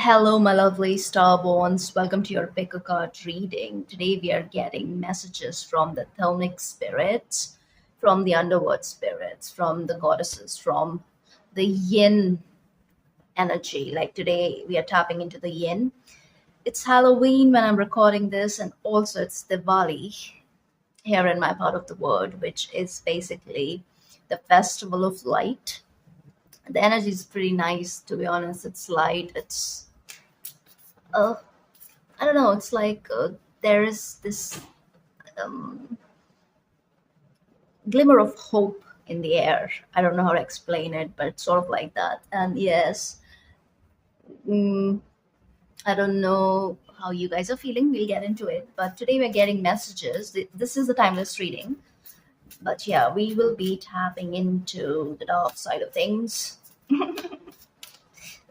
Hello, my lovely starborns. Welcome to your pick a card reading. Today we are getting messages from the Chthonic spirits, from the underworld spirits, from the goddesses, from the yin energy. Like today we are tapping into the yin. It's Halloween when I'm recording this, and also it's Diwali here in my part of the world, which is basically the festival of light. The energy is pretty nice, to be honest. It's light, it's uh, I don't know. It's like there is this um, glimmer of hope in the air. I don't know how to explain it, but it's sort of like that. And yes, mm, I don't know how you guys are feeling. We'll get into it. But today we're getting messages. This is the timeless reading. But yeah, we will be tapping into the dark side of things.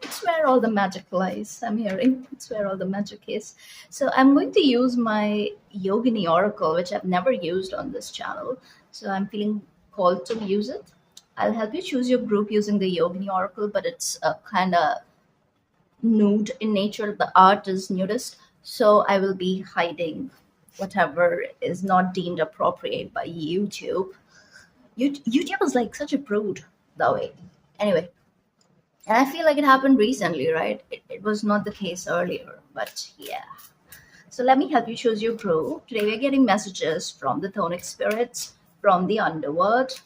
It's where all the magic lies, I'm hearing. It's where all the magic is. So I'm going to use my Yogini Oracle, which I've never used on this channel. So I'm feeling called to use it. I'll help you choose your group using the Yogini Oracle, but it's kind of nude in nature. The art is nudist. So I will be hiding whatever is not deemed appropriate by YouTube. YouTube is like such a prude that way. Anyway, and I feel like it happened recently, right? It was not the case earlier, but yeah. So let me help you choose your group. Today we're getting messages from the Chthonic spirits, from the underworld,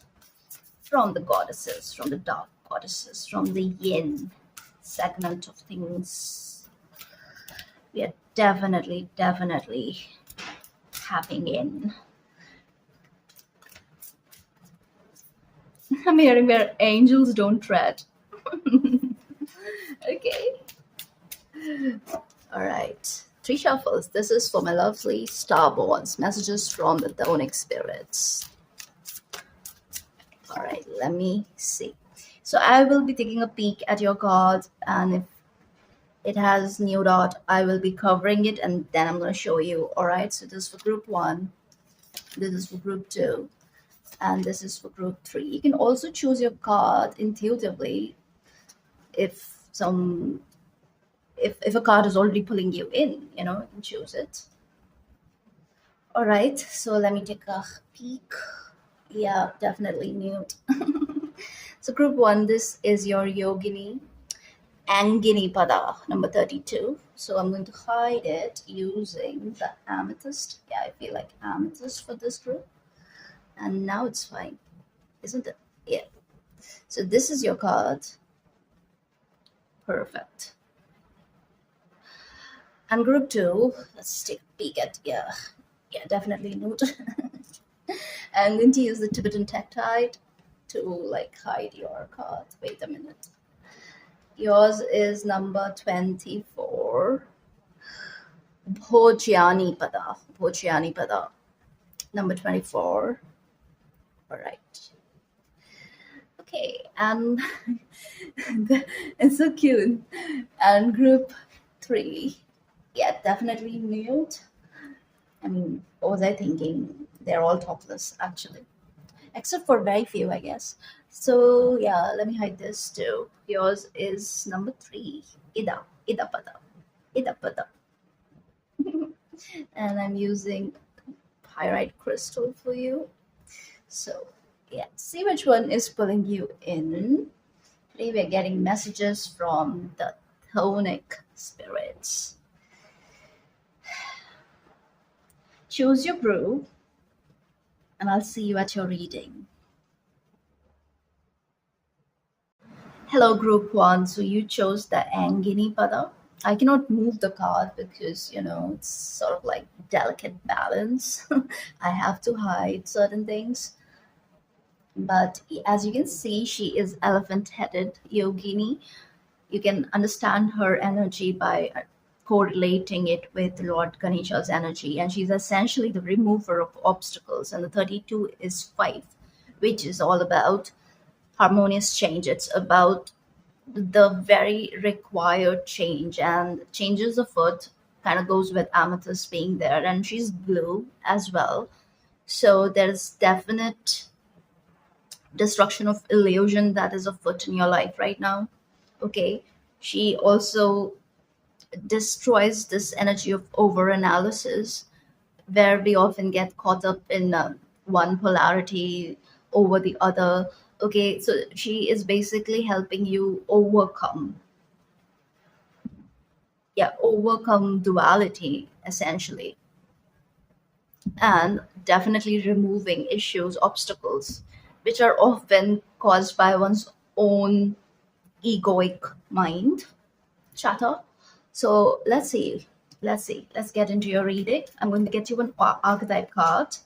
from the goddesses, from the dark goddesses, from the yin segment of things. We are definitely tapping in. I'm hearing where angels don't tread. Okay. All right. Three shuffles. This is for my lovely starborns. Messages from the Chthonic spirits. All right. Let me see. So I will be taking a peek at your cards, and if it has new dot, I will be covering it, and then I'm going to show you. All right. So this is for group one. This is for group two. And this is for group three. You can also choose your card intuitively if if a card is already pulling you in, you can choose it. All right, so let me take a peek. Yeah, definitely mute. So group one, this is your Yogini Angini Pada, number 32. So I'm going to hide it using the amethyst. Yeah, I feel like amethyst for this group. And now it's fine, isn't it? Yeah. So this is your card. Perfect. And group two, let's take a peek at, yeah, definitely nude. I'm going to use the Tibetan Tektite to like hide your card. Wait a minute. Yours is number 24. Bhojiani Pada. Number 24. All right. Okay, and it's so cute. And group three, yeah, definitely nude. I mean, what was I thinking? They're all topless, actually, except for very few, I guess. So yeah, let me hide this too. Yours is number three, Ida Pada, Ida Pada, and I'm using pyrite crystal for you. So yeah, see which one is pulling you in. Today we're getting messages from the Chthonic spirits. Choose your brew, and I'll see you at your reading. Hello, group one. So you chose the Angini Pada. I cannot move the card because, it's sort of like delicate balance. I have to hide certain things. But as you can see, she is elephant headed Yogini. You can understand her energy by correlating it with Lord Ganesha's energy. And she's essentially the remover of obstacles. And the 32 is 5, which is all about harmonious change. It's about the very required change, and changes of foot kind of goes with amethyst being there, and she's blue as well. So there's definite destruction of illusion that is afoot in your life right now. Okay. She also destroys this energy of over analysis, where we often get caught up in one polarity over the other. Okay, so she is basically helping you overcome, yeah, overcome duality essentially, and definitely removing issues, obstacles, which are often caused by one's own egoic mind chatter. So let's get into your reading. I'm going to get you an archetype card.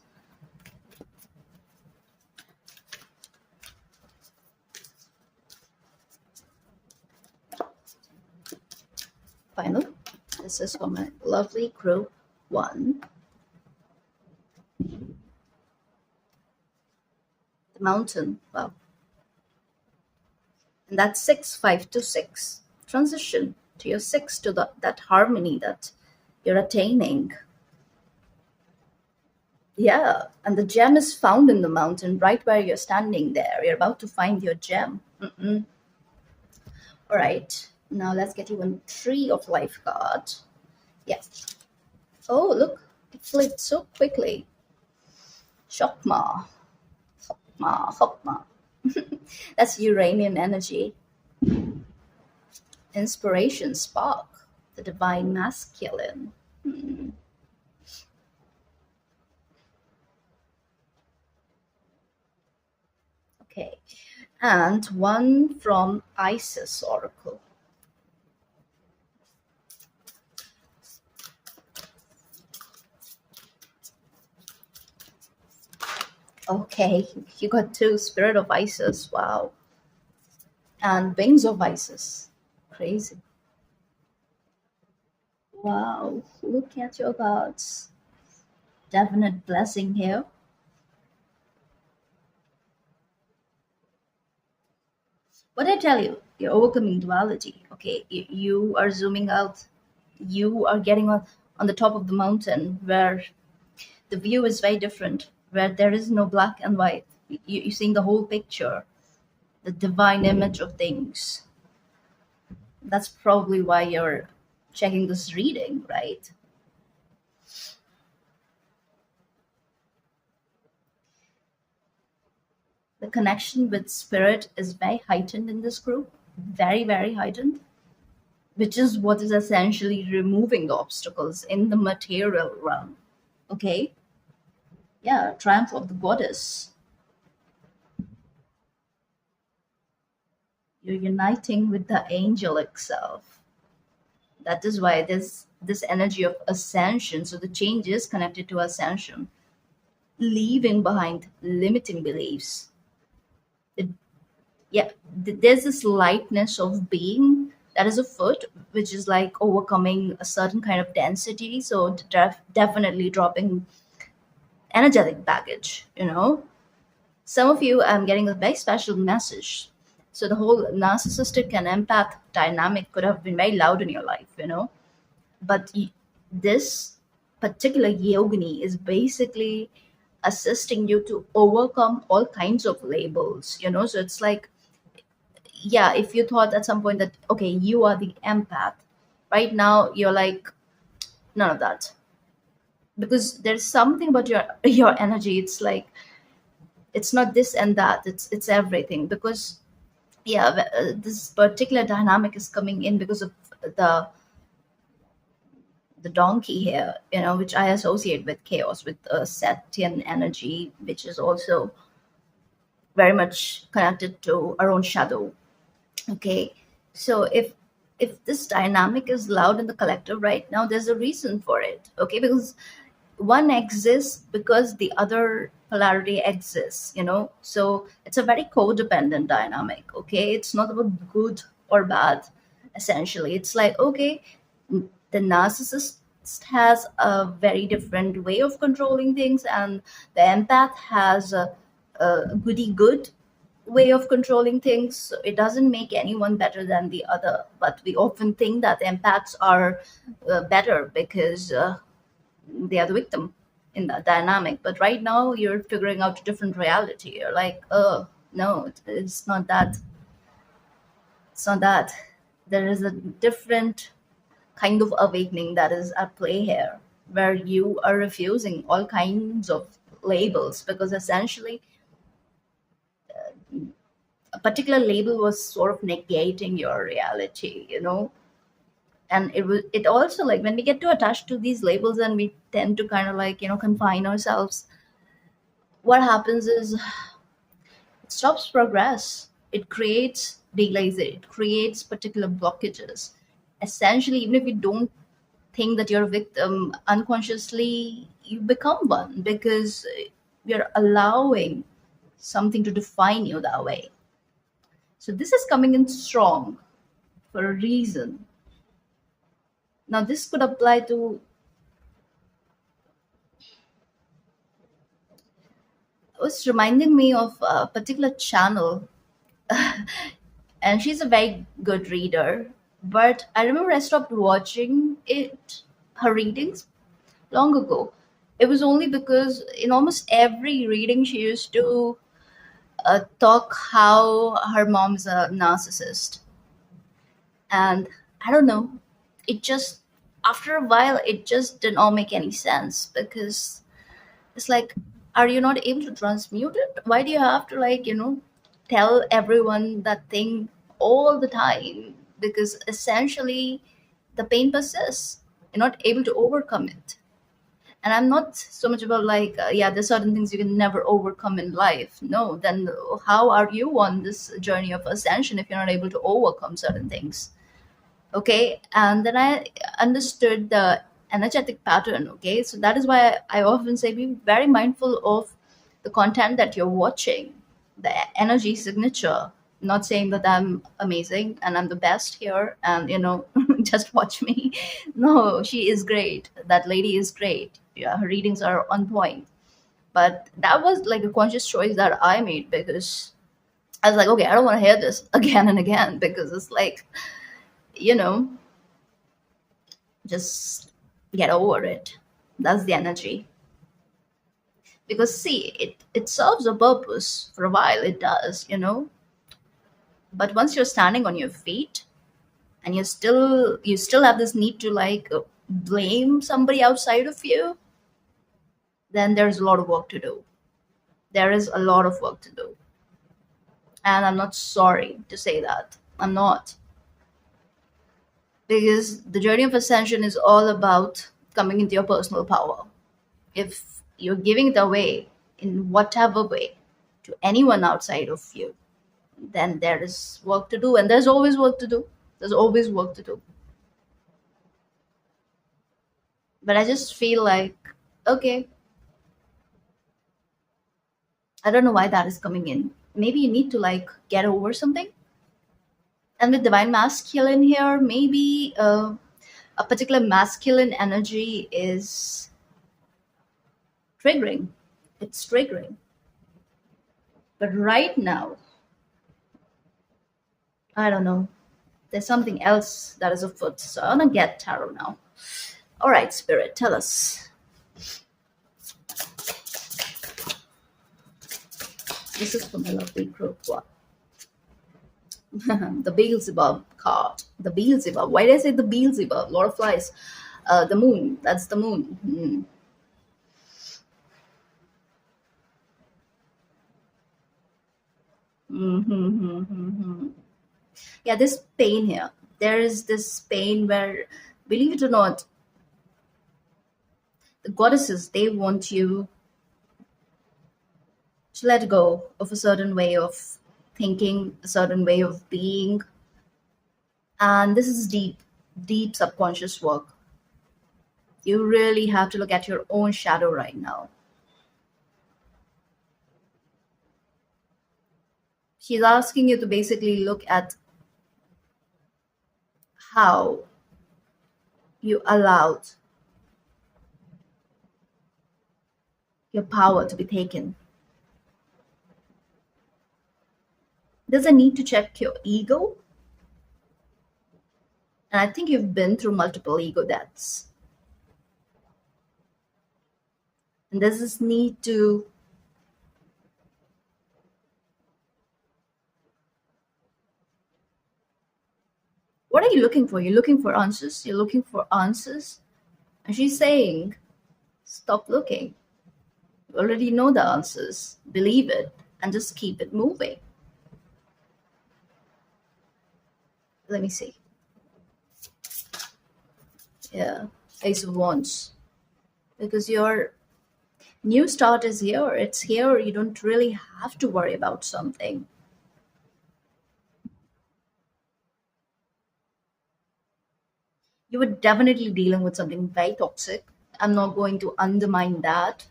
Final. This is for my lovely group one. The mountain. Wow. And that's 6 5 to 6. Transition to your six, to that harmony that you're attaining. Yeah, and the gem is found in the mountain, right where you're standing there. You're about to find your gem. All right, now let's get you a tree of life card. Yes. Oh, look, it flipped so quickly. Shokma, Hokma. That's Uranian energy. Inspiration, spark, the divine masculine. Okay, and one from Isis Oracle. Okay, you got two, Spirit of Isis. Wow. And Wings of Isis. Crazy. Wow, look at your cards. Definite blessing here. What I tell you, you're overcoming duality. Okay, you are zooming out. You are getting on the top of the mountain where the view is very different, where there is no black and white. You're seeing the whole picture, the divine image of things. That's probably why you're checking this reading, right? The connection with spirit is very heightened in this group, very, very heightened, which is what is essentially removing the obstacles in the material realm. Okay? Yeah, triumph of the goddess. You're uniting with the angelic self. That is why this energy of ascension. So the change is connected to ascension, leaving behind limiting beliefs. It, yeah, there's this lightness of being that is afoot, which is like overcoming a certain kind of density. So definitely dropping energetic baggage. Some of you, I'm getting a very special message. So the whole narcissistic and empath dynamic could have been very loud in your life. But this particular yogini is basically assisting you to overcome all kinds of labels. So it's like, yeah, if you thought at some point that, okay, you are the empath, right now you're like, none of that. Because there's something about your energy. It's like, it's not this and that, it's everything. Because yeah, this particular dynamic is coming in because of the the donkey here, which I associate with chaos, with Setian energy, which is also very much connected to our own shadow. Okay, so if this dynamic is loud in the collective right now, there's a reason for it. Okay, because one exists because the other polarity exists. So it's a very codependent dynamic. Okay, it's not about good or bad. Essentially, it's like, okay, the narcissist has a very different way of controlling things, and the empath has a goody good way of controlling things. So it doesn't make anyone better than the other, but we often think that empaths are better because they are the victim in that dynamic. But right now you're figuring out a different reality. You're like, oh no, it's not that. It's not that. There is a different kind of awakening that is at play here, where you are refusing all kinds of labels, because essentially a particular label was sort of negating your reality, and it also, like, when we get too attached to these labels and we tend to kind of, like, confine ourselves, what happens is it stops progress. It creates delays, it creates particular blockages. Essentially, even if you don't think that you're a victim, unconsciously you become one, because you're allowing something to define you that way. So this is coming in strong for a reason. Now this could apply to, it was reminding me of a particular channel, and she's a very good reader, but I remember I stopped watching it, her readings, long ago. It was only because in almost every reading she used to talk how her mom's a narcissist. And I don't know, it just, after a while, it just didn't all make any sense, because it's like, are you not able to transmute it? Why do you have to, like, tell everyone that thing all the time? Because essentially the pain persists, you're not able to overcome it. And I'm not so much about, like, yeah, there's certain things you can never overcome in life. No, then how are you on this journey of ascension if you're not able to overcome certain things? Okay, and then I understood the energetic pattern. Okay, so that is why I often say be very mindful of the content that you're watching, the energy signature. Not saying that I'm amazing and I'm the best here and, just watch me. No, she is great, that lady is great, yeah, her readings are on point. But that was like a conscious choice that I made, because I was like, okay, I don't want to hear this again and again, because it's like, you know just get over it. That's the energy. Because see, it serves a purpose for a while, it does, but once you're standing on your feet and you still have this need to, like, blame somebody outside of you, then there's a lot of work to do. There is a lot of work to do. And I'm not sorry to say that, I'm not. Because the journey of ascension is all about coming into your personal power. If you're giving it away in whatever way to anyone outside of you, then there is work to do, and there's always work to do. There's always work to do. But I just feel like, okay, I don't know why that is coming in. Maybe you need to, like, get over something. And with divine masculine here, maybe a particular masculine energy is triggering. It's triggering. But right now, I don't know. There's something else that is afoot. So I'm gonna get tarot now. All right, Spirit, tell us. This is from my lovely group. What? The Beelzebub card. The Beelzebub. Why did I say the Beelzebub? A lot of flies. The moon. That's the moon. Mm-hmm. Yeah, this pain here. There is this pain where, believe it or not, the goddesses, they want you to let go of a certain way of thinking, a certain way of being. And this is deep, deep subconscious work. You really have to look at your own shadow right now. She's asking you to basically look at how you allowed your power to be taken. There's a need to check your ego. And I think you've been through multiple ego deaths. And there's this need to What are you looking for? You're looking for answers. You're looking for answers. And she's saying, stop looking. You already know the answers. Believe it and just keep it moving. Let me see. Yeah, Ace of Wands. Because your new start is here. It's here. You don't really have to worry about something. You were definitely dealing with something very toxic. I'm not going to undermine that.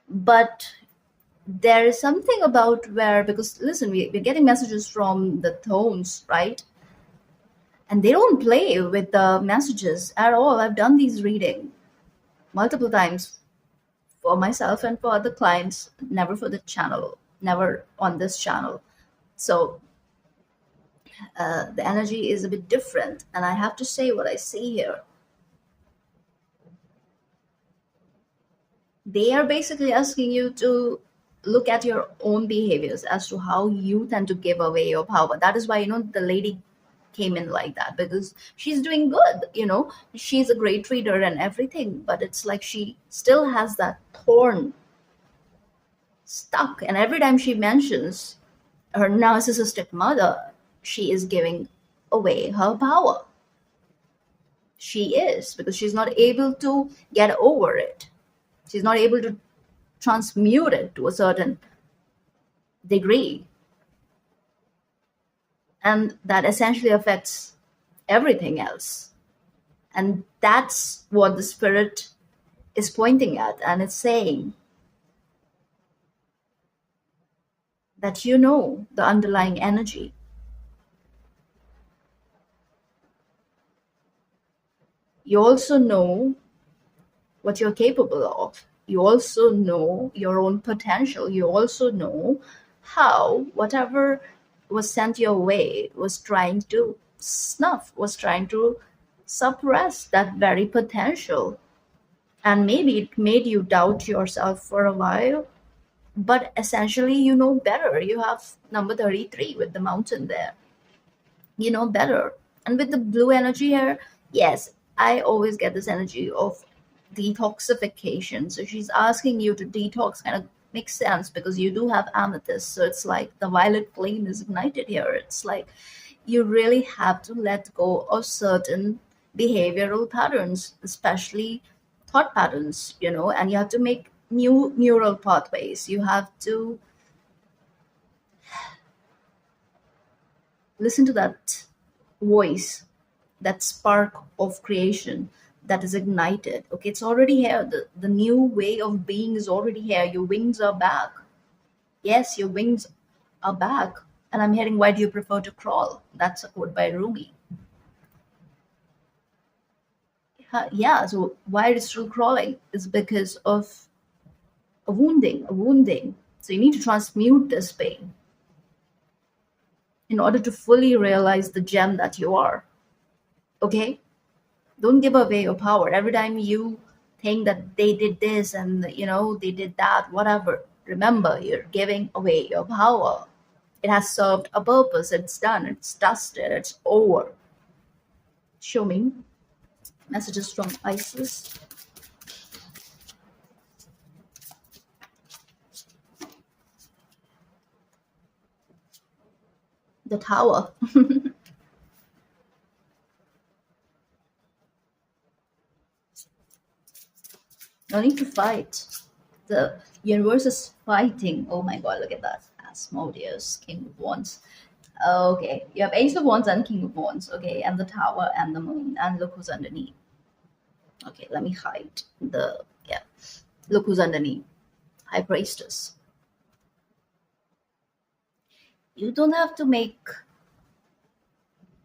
But there is something about where, because listen, we're getting messages from the tones, right? And they don't play with the messages at all. I've done these reading multiple times for myself and for other clients, never for the channel, never on this channel. So the energy is a bit different. And I have to say what I see here. They are basically asking you to look at your own behaviors as to how you tend to give away your power. That is why, the lady came in like that, because she's doing good, she's a great reader and everything, but it's like she still has that thorn stuck. And every time she mentions her narcissistic mother, she is giving away her power. She is, because she's not able to get over it. She's not able to transmute it to a certain degree. And that essentially affects everything else. And that's what the spirit is pointing at. And it's saying that you know the underlying energy. You also know what you're capable of. You also know your own potential. You also know how whatever was sent your way was trying to was trying to suppress that very potential. And maybe it made you doubt yourself for a while, but essentially you know better. You have number 33 with the mountain there. You know better. And with the blue energy here, yes, I always get this energy of detoxification. So she's asking you to detox, kind of makes sense because you do have amethyst. So it's like the violet flame is ignited here. It's like you really have to let go of certain behavioral patterns, especially thought patterns, and you have to make new neural pathways. You have to listen to that voice, that spark of creation that is ignited. Okay, it's already here. The new way of being is already here. Your wings are back. Yes, your wings are back. And I'm hearing, why do you prefer to crawl? That's a quote by Rumi. Yeah, so why it's still crawling is because of a wounding. So you need to transmute this pain in order to fully realize the gem that you are. Okay? Don't give away your power. Every time you think that they did this and they did that, whatever, remember, you're giving away your power. It has served a purpose. It's done. It's dusted. It's over. Show me messages from Isis. The tower. No need to fight. The universe is fighting. Oh my god, look at that. Asmodeus, King of Wands. Okay, you have Ace of Wands and King of Wands. Okay, and the tower and the moon. And look who's underneath. Okay, let me hide the. Yeah. Look who's underneath. High Priestess. You don't have to make.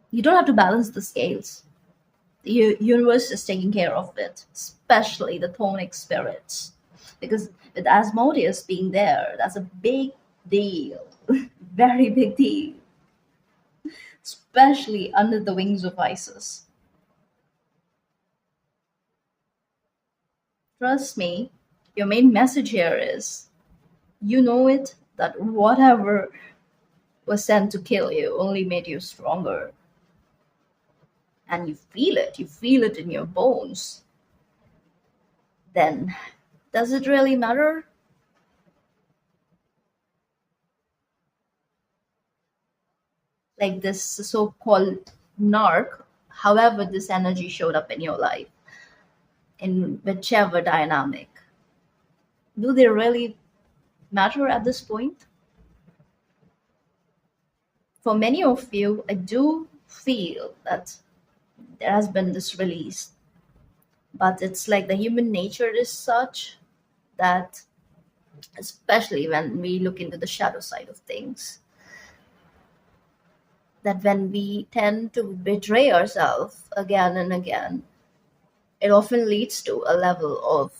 You don't have to balance the scales. The universe is taking care of it, especially the Chthonic spirits. Because with Asmodeus being there, that's a big deal. Very big deal. Especially under the wings of Isis. Trust me, your main message here is you know it that whatever was sent to kill you only made you stronger. and you feel it in your bones, then does it really matter? Like this so called narc, however, this energy showed up in your life, in whichever dynamic, do they really matter at this point? For many of you, I do feel that there has been this release, but it's like the human nature is such that, especially when we look into the shadow side of things, that when we tend to betray ourselves again and again, it often leads to a level of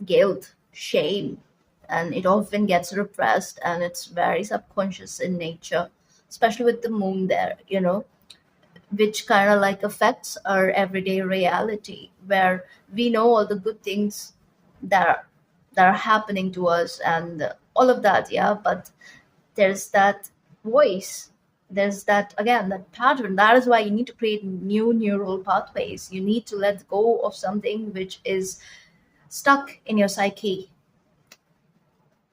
guilt, shame, and it often gets repressed and it's very subconscious in nature, especially with the moon there, which kind of like affects our everyday reality where we know all the good things that are, that are happening to us and all of that, yeah, but there's that voice, there's that, again, that pattern. That is why you need to create new neural pathways. You need to let go of something which is stuck in your psyche.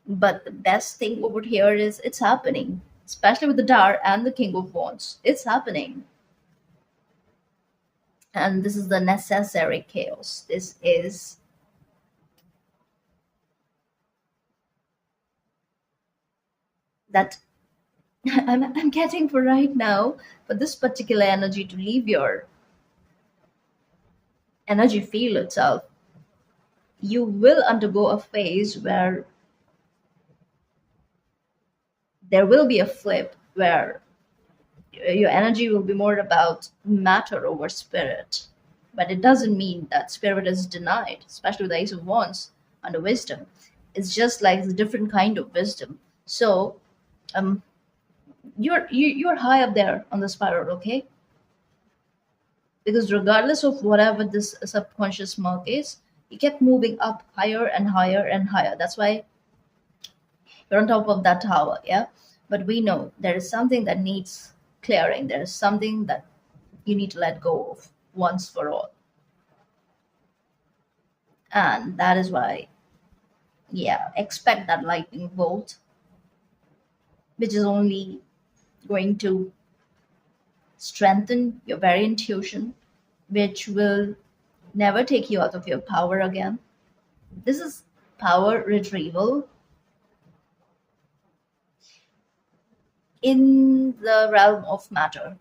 But the best thing over here is it's happening, especially with the Dar and the King of Wands. It's happening. And this is the necessary chaos. This is that I'm getting for right now, for this particular energy to leave your energy field itself. You will undergo a phase where there will be a flip where your energy will be more about matter over spirit. But it doesn't mean that spirit is denied, especially with the Ace of Wands under wisdom. It's just like a different kind of wisdom. So um, you're high up there on the spiral, okay? Because regardless of whatever this subconscious mark is, you kept moving up higher and higher and higher. That's why you're on top of that tower, yeah. But we know there is something that needs clearing. There is something that you need to let go of once for all, and that is why, yeah, expect that lightning bolt, which is only going to strengthen your very intuition, which will never take you out of your power again. This is power retrieval in the realm of matter.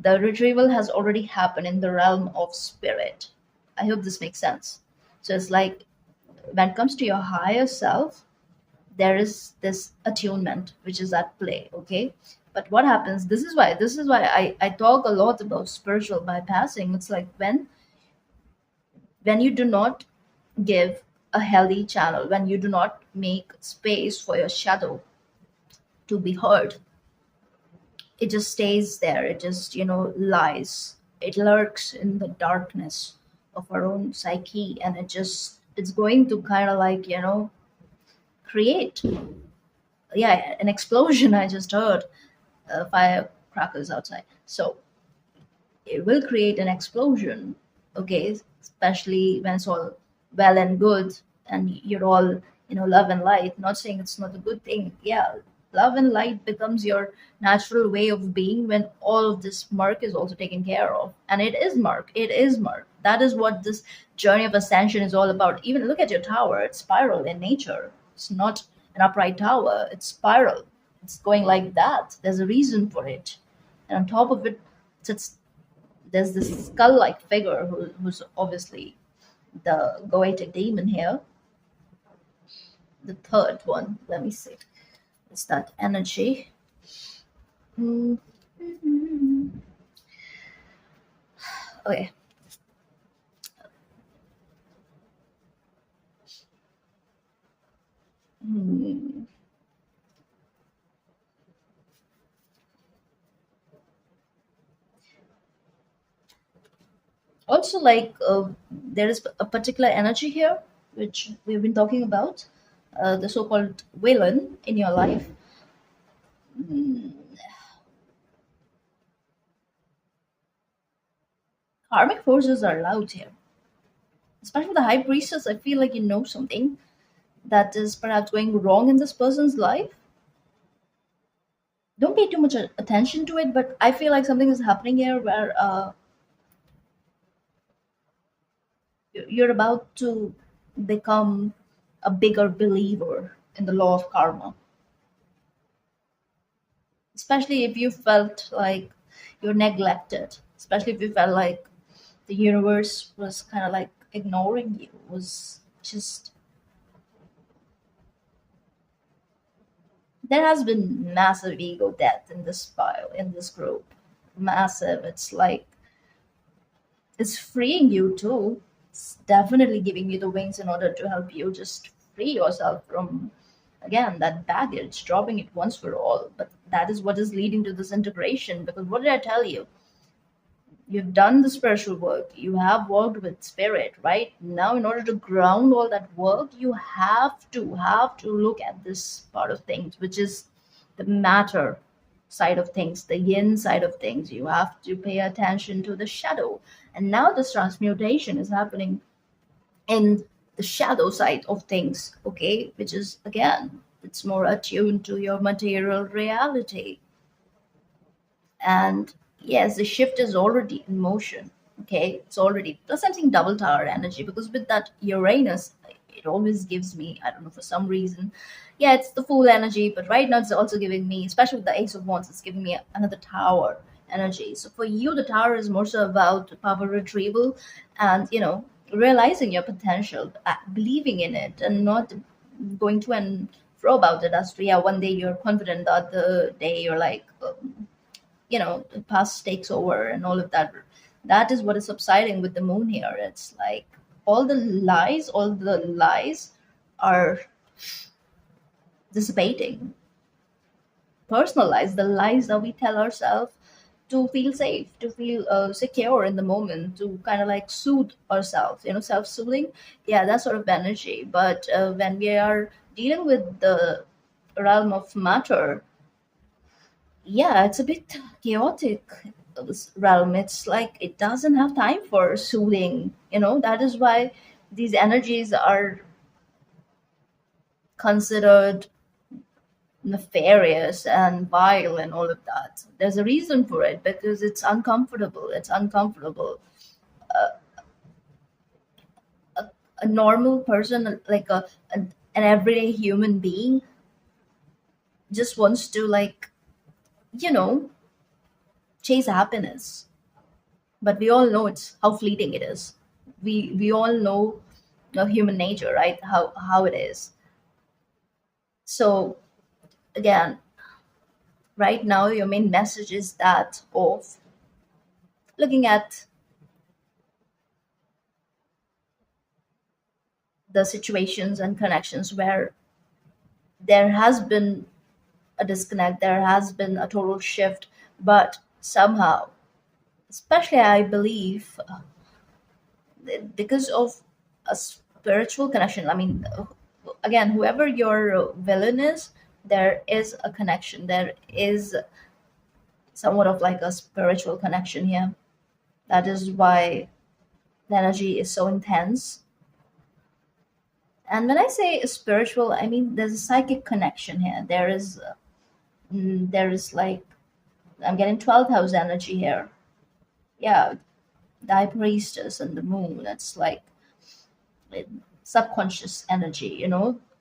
The retrieval has already happened in the realm of spirit. I hope this makes sense. So it's like when it comes to your higher self, there is this attunement which is at play, okay? But what happens, this is why I talk a lot about spiritual bypassing. It's like when you do not give a healthy channel, when you do not make space for your shadow to be heard, it just stays there. It just, lies. It lurks in the darkness of our own psyche, and it's going to kind of like, create, yeah, an explosion. I just heard firecrackers outside. So it will create an explosion, okay, especially when it's all well and good and you're all, love and light. Not saying it's not a good thing, yeah. Love and light becomes your natural way of being when all of this murk is also taken care of. And it is murk, that is what this journey of ascension is all about. Even look at your tower, it's spiral in nature. It's not an upright tower, it's spiral. It's going like that, there's a reason for it. And on top of it sits, there's this skull-like figure who's obviously the goetic demon here. The third one, let me see. It's that energy. Mm, okay. Hmm. Also, like there is a particular energy here which we've been talking about, the so-called villain in your life. Mm, karmic forces are loud here. Especially with the high priestess, I feel like you know something that is perhaps going wrong in this person's life. Don't pay too much attention to it, but I feel like something is happening here where you're about to become a bigger believer in the law of karma, especially if you felt like you're neglected, especially if you felt like the universe was kind of like ignoring you, was just, there has been massive ego death in this file, in this group. Massive. It's like it's freeing you too. It's definitely giving you the wings in order to help you just free yourself from, again, that baggage, dropping it once for all. But that is what is leading to this integration. Because what did I tell you? You've done the spiritual work, you have worked with spirit, right? Now in order to ground all that work, you have to look at this part of things, which is the matter side of things, the yin side of things. You have to pay attention to the shadow, and now this transmutation is happening in the shadow side of things, okay, which is, again, it's more attuned to your material reality. And yes, the shift is already in motion. Okay, it's already, plus I'm seeing double tower energy, because with that Uranus, it always gives me, I don't know, for some reason, yeah, it's the full energy, but right now it's also giving me, especially with the Ace of Wands, it's giving me another tower energy. So for you, the tower is more so about power retrieval, and realizing your potential, believing in it, and not going to and fro about it. As to, yeah, one day you're confident, the other day you're like, the past takes over and all of that. That is what is subsiding with the moon here. It's like all the lies are dissipating. Personal lies, the lies that we tell ourselves to feel safe, to feel secure in the moment, to kind of like soothe ourselves, self-soothing. Yeah, that sort of energy. But when we are dealing with the realm of matter, yeah, it's a bit chaotic, this realm. It's like it doesn't have time for soothing. That is why these energies are considered nefarious and vile and all of that. There's a reason for it, because it's uncomfortable. It's uncomfortable. A normal person, like an everyday human being, just wants to, like, you know chase happiness, but we all know it's how fleeting it is. We all know human nature, right? How it is. So again, right now your main message is that of looking at the situations and connections where there has been a disconnect, there has been a total shift, but somehow, especially I believe, because of a spiritual connection. I mean, again, whoever your villain is, there is a connection. There is somewhat of like a spiritual connection here. That is why the energy is so intense. And when I say spiritual, I mean there's a psychic connection here. There is like, I'm getting 12th house energy here. Yeah, the high priestess and the moon. It's like uh, subconscious energy,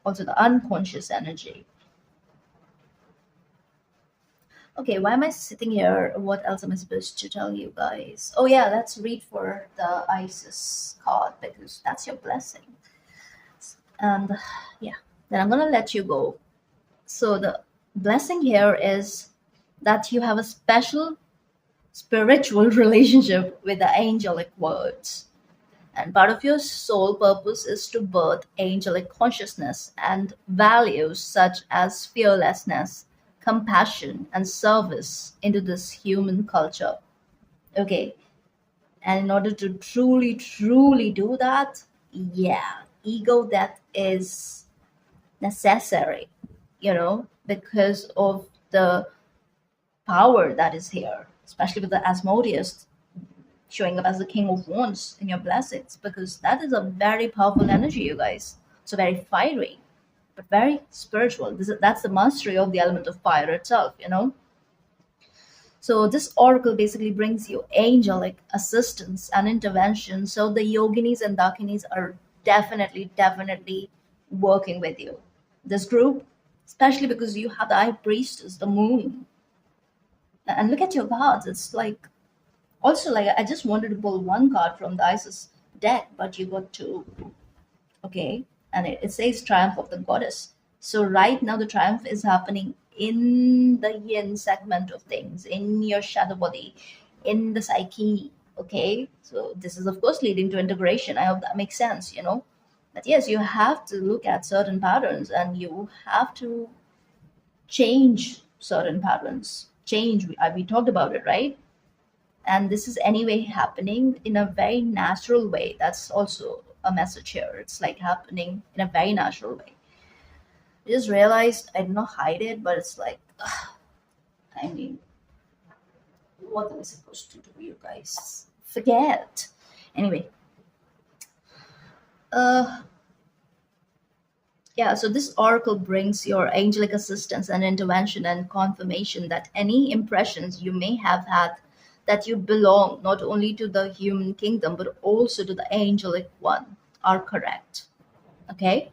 also the unconscious energy. Okay, why am I sitting here? What else am I supposed to tell you guys? Oh yeah, let's read for the Isis card, because that's your blessing. And yeah, then I'm gonna let you go. So the blessing here is that you have a special spiritual relationship with the angelic words. And part of your soul purpose is to birth angelic consciousness and values such as fearlessness, compassion, and service into this human culture. Okay. And in order to truly, truly do that, yeah, ego death is necessary, because of the power that is here, especially with the Asmodeus showing up as the king of wands in your blessings, because that is a very powerful energy, you guys. So very fiery, but very spiritual. That's the mastery of the element of fire itself, you know. So this oracle basically brings you angelic assistance and intervention. So the yoginis and dakinis are definitely working with you. This group, especially because you have the high priestess, the moon, and look at your cards. It's like, also, like, I just wanted to pull one card from the Isis deck, but you got two. Okay, and it says triumph of the goddess. So right now the triumph is happening in the yin segment of things, in your shadow body, in the psyche. Okay, so this is of course leading to integration. I hope that makes sense, you know. But yes, you have to look at certain patterns, and you have to change certain patterns. Change, we talked about it, right? And this is anyway happening in a very natural way. That's also a message here. It's like happening in a very natural way. I just realized I did not hide it, but it's like, I mean, what am I supposed to do, you guys? Forget. Anyway, uh yeah, so this oracle brings your angelic assistance and intervention and confirmation that any impressions you may have had, that you belong not only to the human kingdom but also to the angelic one, are correct. Okay?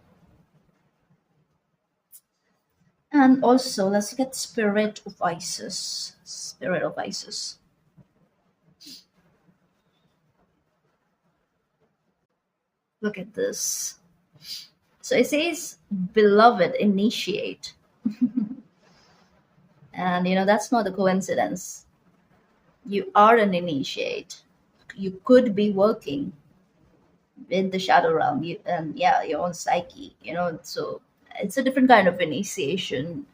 And also, let's look at Spirit of Isis. Spirit of Isis. Look at this. So it says, beloved, initiate. And you know, that's not a coincidence. You are an initiate. You could be working with the shadow realm, and yeah, your own psyche, you know. So it's a different kind of initiation.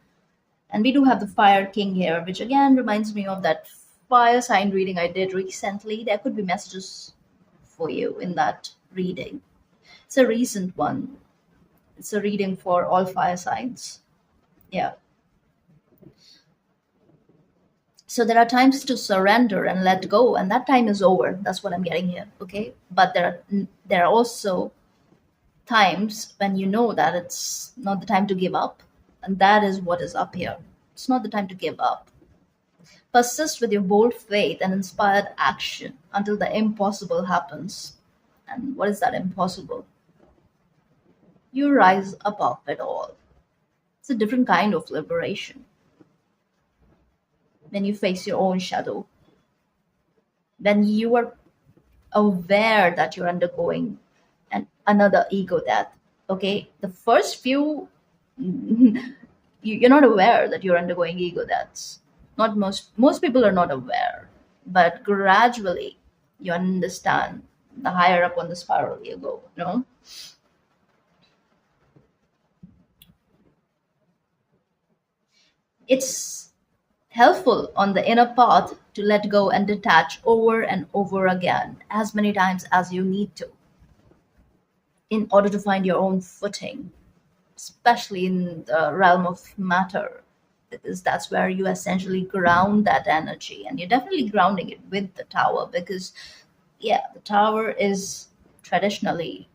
And we do have the Fire King here, which again reminds me of that fire sign reading I did recently. There could be messages for you in that reading. It's a recent one. It's a reading for all fire signs. Yeah. So there are times to surrender and let go, and that time is over. That's what I'm getting here. Okay. But there are also times when you know that it's not the time to give up, and that is what is up here. It's not the time to give up. Persist with your bold faith and inspired action until the impossible happens. And what is that impossible? You rise above it all. It's a different kind of liberation when you face your own shadow, when you are aware that you're undergoing another ego death. Okay, the first few, you're not aware that you're undergoing ego deaths. Not most people are not aware, but gradually you understand. The higher up on the spiral you go, you know. It's helpful on the inner path to let go and detach over and over again, as many times as you need to, in order to find your own footing, especially in the realm of matter, because that's where you essentially ground that energy. And you're definitely grounding it with the tower, because yeah, the tower is traditionally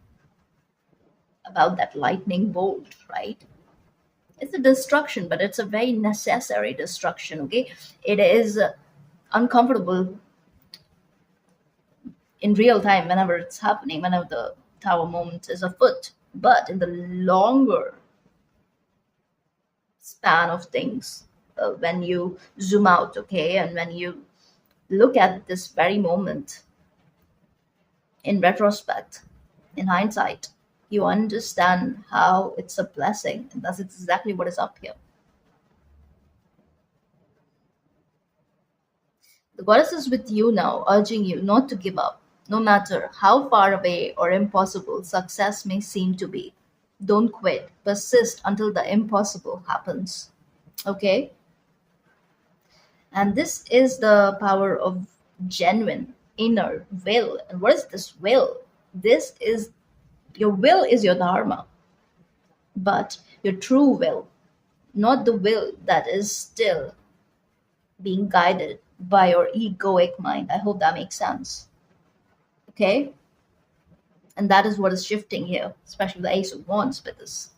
about that lightning bolt, right? It's a destruction, but it's a very necessary destruction. Okay, it is uncomfortable in real time whenever it's happening, whenever the tower moment is afoot, but in the longer span of things, when you zoom out, okay, and when you look at this very moment in retrospect, in hindsight, you understand how it's a blessing, and that's exactly what is up here. The goddess is with you now, urging you not to give up, no matter how far away or impossible success may seem to be. Don't quit, persist until the impossible happens. Okay? And this is the power of genuine inner will. And what is this will? This is, your will is your dharma, but your true will, not the will that is still being guided by your egoic mind. I hope that makes sense. Okay, and that is what is shifting here, especially the Ace of Wands, because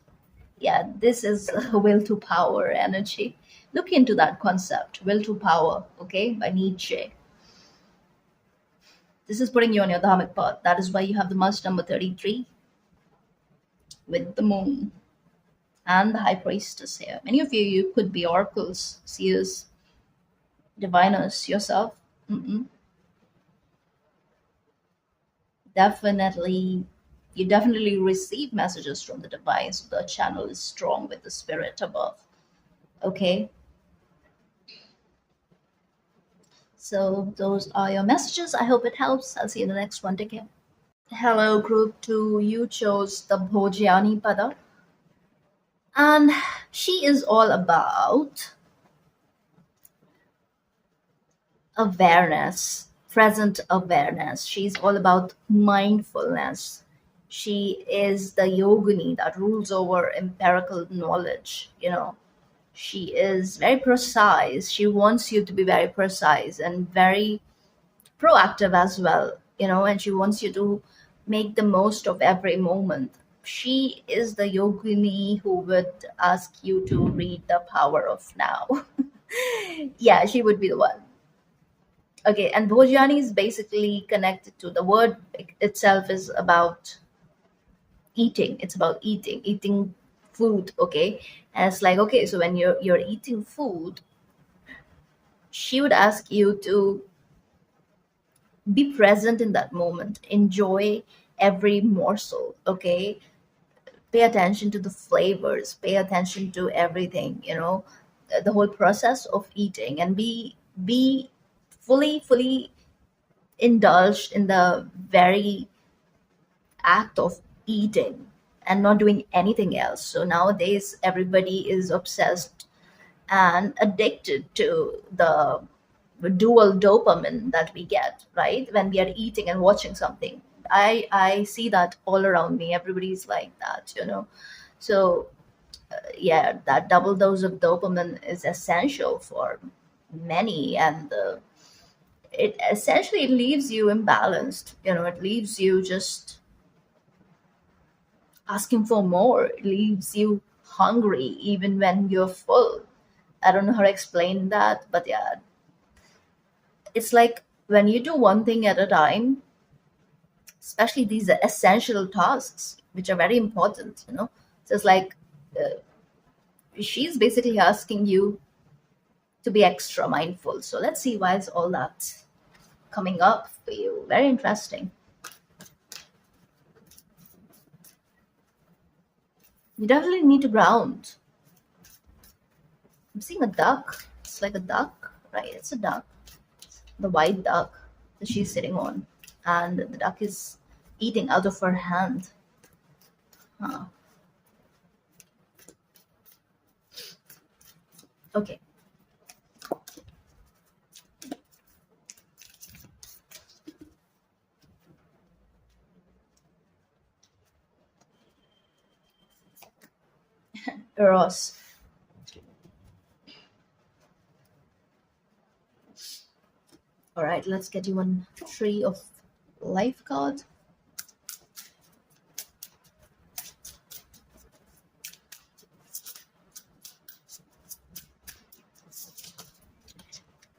yeah, this is a will to power energy. Look into that concept, will to power, okay, by Nietzsche. This is putting you on your dharmic path. That is why you have the must number 33 with the moon and the high priestess here. Many of you could be oracles, seers, diviners yourself. Mm-mm. Definitely, you definitely receive messages from the divine, so the channel is strong with the spirit above. Okay, so those are your messages. I hope it helps. I'll see you in the next one. Take care. Hello, group two. You chose the Bhojani Pada, and she is all about awareness, present awareness. She's all about mindfulness. She is the yogini that rules over empirical knowledge. She is very precise. She wants you to be very precise and very proactive as well, and she wants you to make the most of every moment. She is the yogini who would ask you to read The Power of Now. Yeah, she would be the one. Okay, and Bhojani is basically connected to the word itself is about eating. It's about eating food. Okay, and it's like, okay, so when you're eating food, she would ask you to be present in that moment, enjoy every morsel. Okay, pay attention to the flavors, pay attention to everything, the whole process of eating, and be fully indulged in the very act of eating and not doing anything else. So nowadays everybody is obsessed and addicted to the dual dopamine that we get, right, when we are eating and watching something. I see that all around me. Everybody's like that, so yeah, that double dose of dopamine is essential for many, and it essentially, it leaves you imbalanced. It leaves you just asking for more. It leaves you hungry even when you're full. I don't know how to explain that, but yeah, it's like when you do one thing at a time, especially these are essential tasks which are very important. So it's like uh, she's basically asking you to be extra mindful. So let's see why is all that coming up for you. Very interesting. You definitely need to ground. I'm seeing a duck. It's like a duck, right? It's a duck, the white duck that she's sitting on, and the duck is eating out of her hand. Huh. Okay. Eros. All right, let's get you one tree of life card.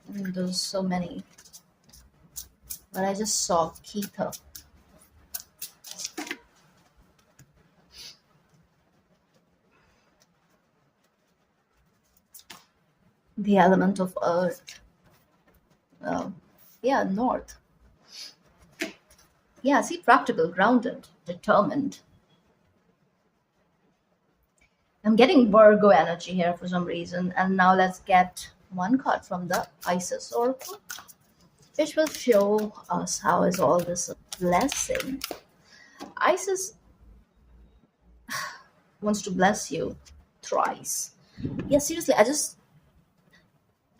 There's so many, but I just saw Keita. The element of earth. Yeah, north. Yeah, see, practical, grounded, determined. I'm getting Virgo energy here for some reason. And now let's get one card from the Isis Oracle, which will show us how is all this a blessing. Isis wants to bless you thrice. Yeah, seriously,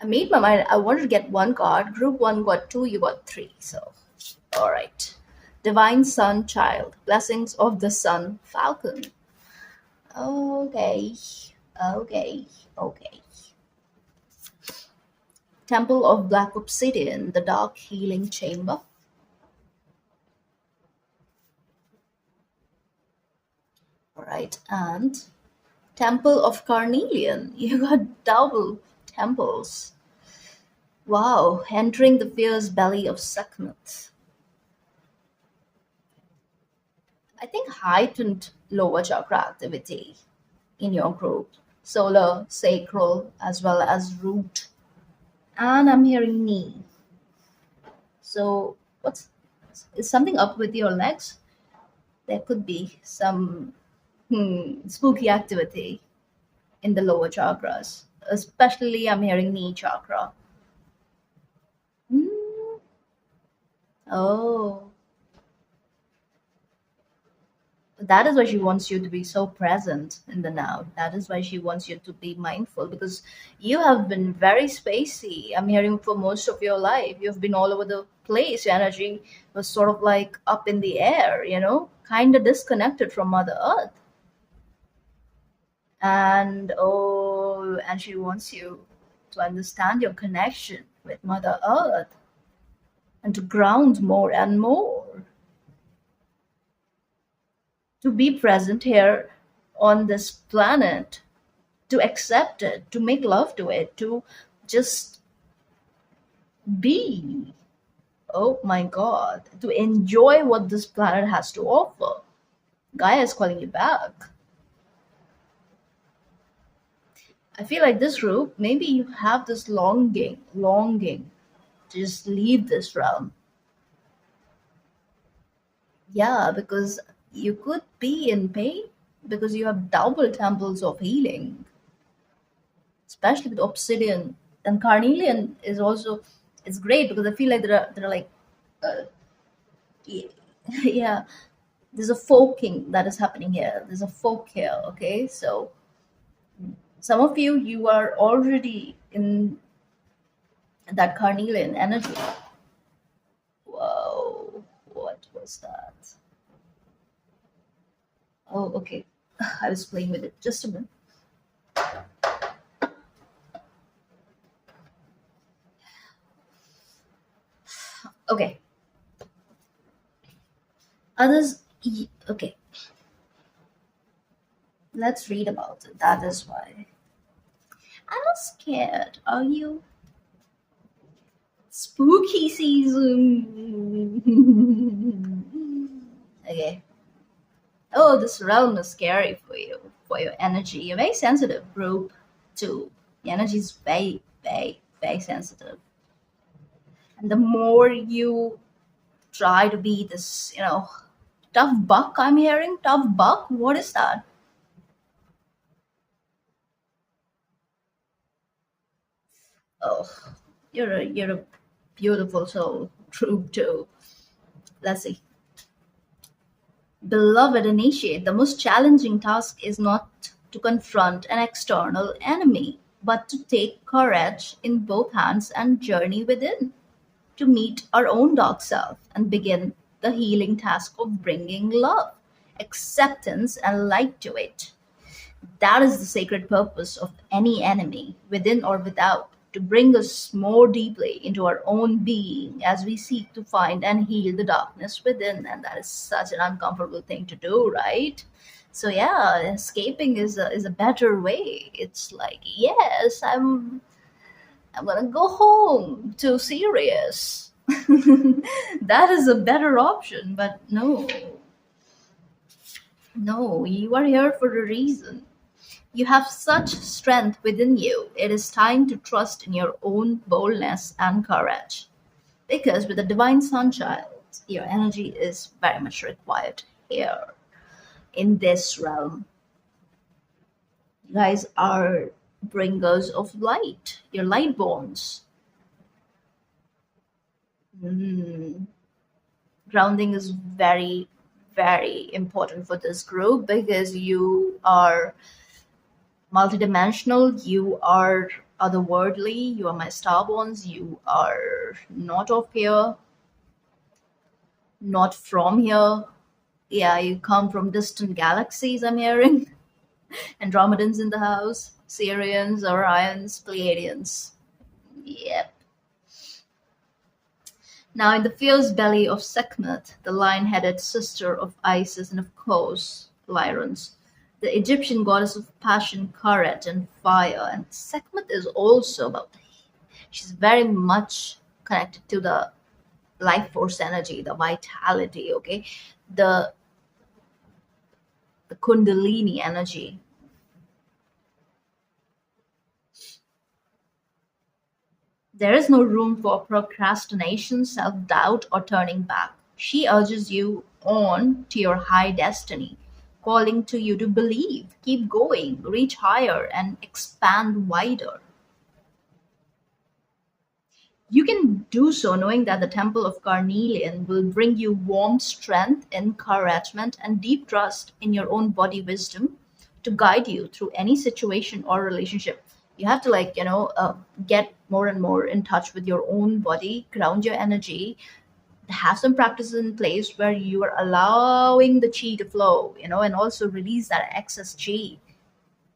I made my mind. I wanted to get one card. Group one got two, you got three. So, all right. Divine Sun Child, blessings of the Sun Falcon. Okay, okay, okay. Temple of Black Obsidian, the Dark Healing Chamber. right? And Temple of Carnelian. You got double temples. Wow, entering the fierce belly of Sekhmet. I think heightened lower chakra activity in your group. Solar, sacral, as well as root. And I'm hearing knee. So what's is something up with your legs? There could be some spooky activity in the lower chakras. Especially I'm hearing knee chakra. Hmm. Oh, that is why she wants you to be so present in the now. That is why she wants you to be mindful because you have been very spacey. I'm hearing for most of your life. You've been all over the place. Your energy was sort of like up in the air, kind of disconnected from Mother Earth. And she wants you to understand your connection with Mother Earth and to ground more and more, to be present here on this planet, to accept it, to make love to it, to just be. Oh my God, to enjoy what this planet has to offer. Gaia is calling you back. I feel like this group, maybe you have this longing to just leave this realm. Yeah, because you could be in pain because you have double temples of healing, especially with obsidian. And carnelian is also it's great because I feel like there are like y- yeah, there's a folking that is happening here. There's a folk here, okay? So some of you are already in that carnelian energy. Whoa, what was that? Oh, okay. I was playing with it. Just a minute. Okay. Okay. Let's read about it. That is why. I'm not scared. Are you? Spooky season. Okay. Oh, this realm is scary for you, for your energy. You're very sensitive group too. Your energy is very, very, very sensitive. And the more you try to be this, tough buck, I'm hearing tough buck. What is that? Oh, you're a beautiful soul, true too. Let's see. Beloved initiate, the most challenging task is not to confront an external enemy, but to take courage in both hands and journey within, to meet our own dark self and begin the healing task of bringing love, acceptance, and light to it. That is the sacred purpose of any enemy, within or without, to bring us more deeply into our own being as we seek to find and heal the darkness within. And that is such an uncomfortable thing to do, right? So yeah, escaping is a better way. It's like, yes, I'm gonna go home to Sirius. That is a better option, but no, no, you are here for a reason. You have such strength within you. It is time to trust in your own boldness and courage. Because with the divine sun child, your energy is very much required here in this realm. You guys are bringers of light. You're light borns. Mm. Grounding is very, very important for this group because you are multidimensional, you are otherworldly, you are my starborns, you are not of here, not from here. Yeah, you come from distant galaxies, I'm hearing. Andromedans in the house, Sirians, Orions, Pleiadians. Yep. Now, in the fierce belly of Sekhmet, the lion headed sister of Isis, and of course, Lyrans, the Egyptian goddess of passion, courage, and fire. And Sekhmet is also about, she's very much connected to the life force energy, the vitality, okay? The the Kundalini energy. There is no room for procrastination, self doubt, or turning back. She urges you on to your high destiny, calling to you to believe, keep going, reach higher, and expand wider. You can do so knowing that the Temple of Carnelian will bring you warm strength, encouragement, and deep trust in your own body wisdom to guide you through any situation or relationship. You have to, like, get more and more in touch with your own body, ground your energy, have some practices in place where you are allowing the chi to flow, and also release that excess chi. You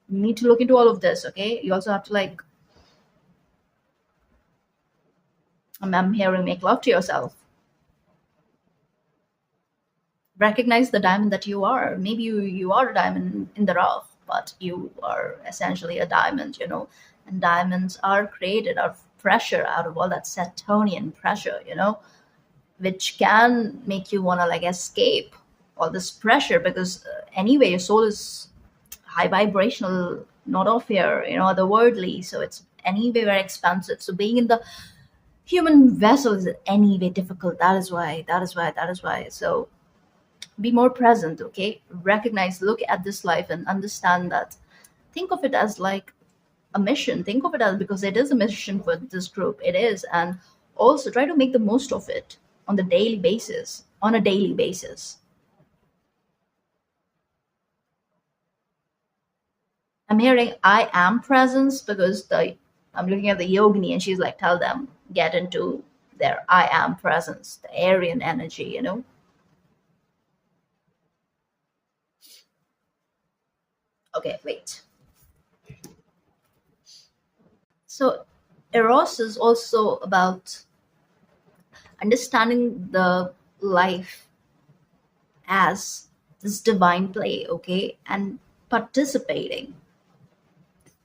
need to look into all of this, okay? You also have to, like, I'm hearing, make love to yourself. Recognize the diamond that you are. Maybe you are a diamond in the rough, but you are essentially a diamond, and diamonds are created out of pressure, out of all that Saturnian pressure, which can make you want to, like, escape all this pressure, because anyway your soul is high vibrational, not of here, otherworldly, so it's anyway very expansive. So being in the human vessel is anyway difficult. That is why. So be more present, okay? Recognize, look at this life and understand that. Think of it as like a mission. Think of it as, because it is a mission for this group, it is. And also try to make the most of it on a daily basis. I'm hearing I am presence, because the I'm looking at the yogini and she's like, tell them, get into their I am presence, the Aryan energy. Okay, wait. So Eros is also about understanding the life as this divine play, okay? And participating,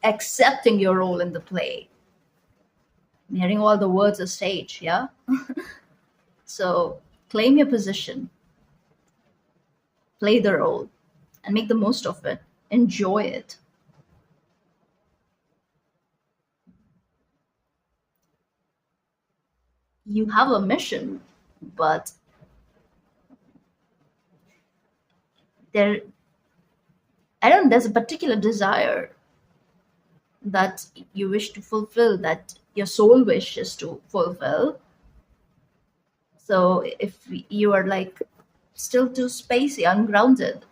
accepting your role in the play. I'm hearing all the words of stage, yeah? So claim your position, play the role, and make the most of it. Enjoy it. You have a mission, but there I don't there's a particular desire that you wish to fulfill, that your soul wishes to fulfill. So if you are, like, still too spacey, ungrounded,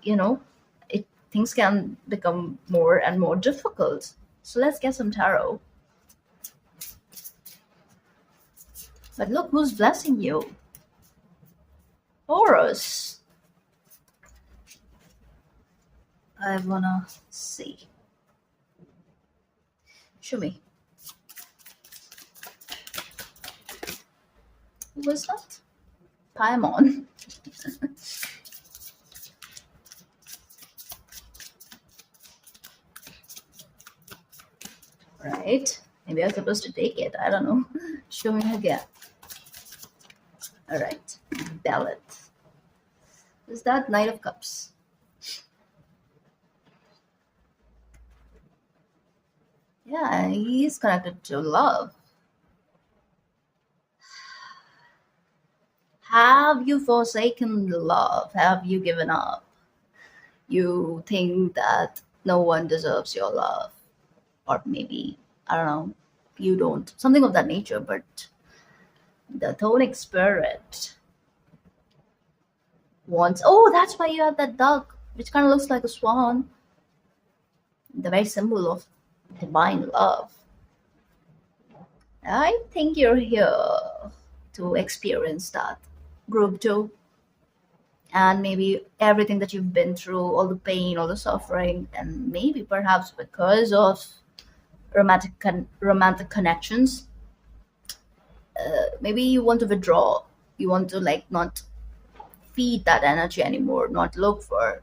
things can become more and more difficult. So let's get some tarot. But look who's blessing you. Taurus. I wanna see. Show me. Who was that? Paimon. Right. Maybe I'm supposed to take it. I don't know. Show me again. All right. Ballot. Is that Knight of Cups? Yeah, he's connected to love. Have you forsaken love? Have you given up? You think that no one deserves your love, or maybe, I don't know, you don't, something of that nature. But the Chthonic spirit wants, oh, that's why you have that duck which kind of looks like a swan, the very symbol of divine love. I think you're here to experience that, group 2, and maybe everything that you've been through, all the pain, all the suffering, and maybe perhaps because of romantic connections, maybe you want to withdraw. You want to, like, not feed that energy anymore, not look for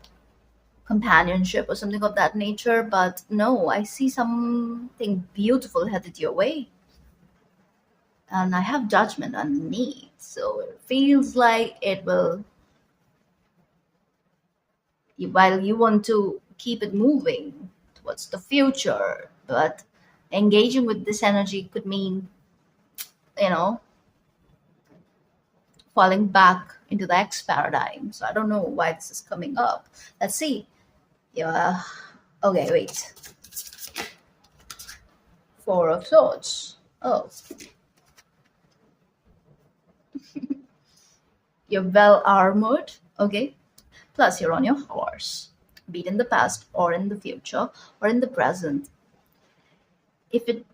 companionship or something of that nature. But no, I see something beautiful headed your way, and I have judgment underneath. So it feels like it will, while you want to keep it moving towards the future, but engaging with this energy could mean, you know, falling back into the X paradigm. So I don't know why this is coming up. Let's see. Yeah. Okay, wait. Four of Swords. Oh, you're well armored. Okay. Plus, you're on your horse. Be it in the past or in the future or in the present. If it,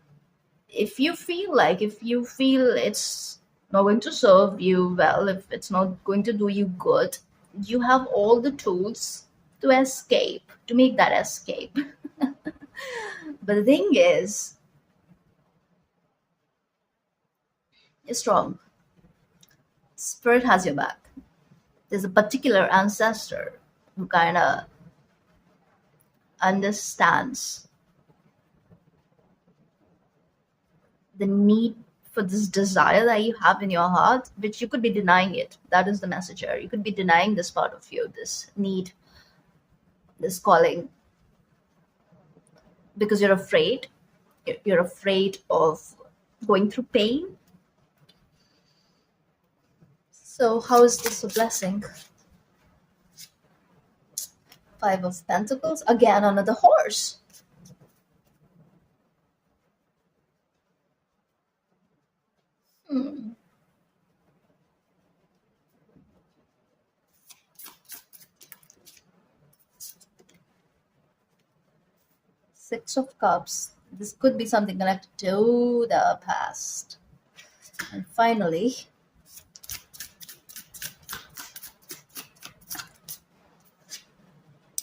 if you feel it's not going to serve you well, if it's not going to do you good, you have all the tools to escape, to make that escape. But the thing is, you're strong. Spirit has your back. There's a particular ancestor who kind of understands the need for this desire that you have in your heart, which you could be denying it. That is the message here. You could be denying this part of you, this need, this calling, because you're afraid. You're afraid of going through pain. So, how is this a blessing? Five of Pentacles. Again, another horse. Hmm. Six of Cups. This could be something connected to the past. And finally,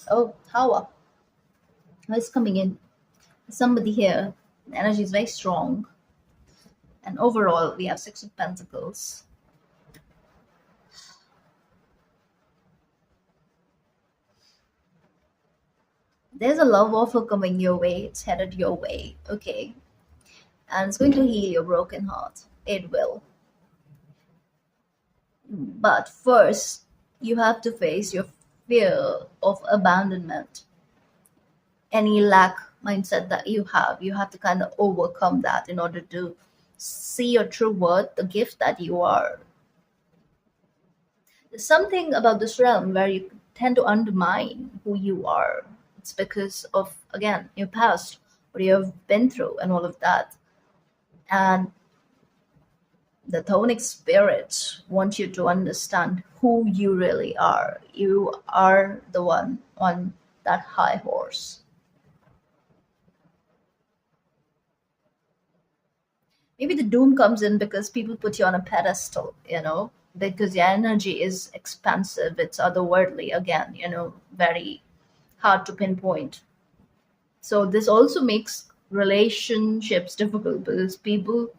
oh, Tower. Who's coming in? Somebody here. The energy is very strong. And overall, we have Six of Pentacles. There's a love offer coming your way. It's headed your way. Okay. And it's going to heal your broken heart. It will. But first, you have to face your fear of abandonment. Any lack mindset that you have to kind of overcome that in order to see your true worth, the gift that you are. There's something about this realm where you tend to undermine who you are. It's because of, again, your past, what you have been through, and all of that. And the Chthonic spirits want you to understand who you really are. You are the one on that high horse. Maybe the doom comes in because people put you on a pedestal, because your energy is expansive, it's otherworldly, again, very hard to pinpoint. So this also makes relationships difficult because people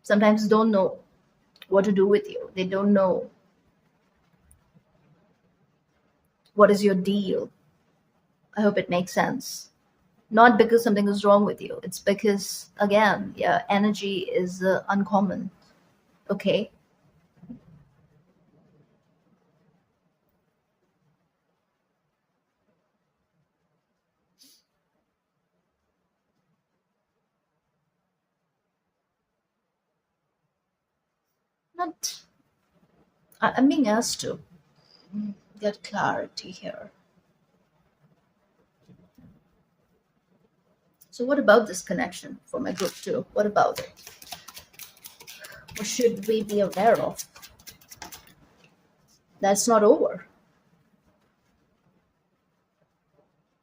sometimes don't know what to do with you. They don't know what is your deal. I hope it makes sense. Not because something is wrong with you. It's because, again, your energy is uncommon. Okay? Not, I'm being asked to get clarity here. So, what about this connection for my group too? What about it? What should we be aware of? That's not over.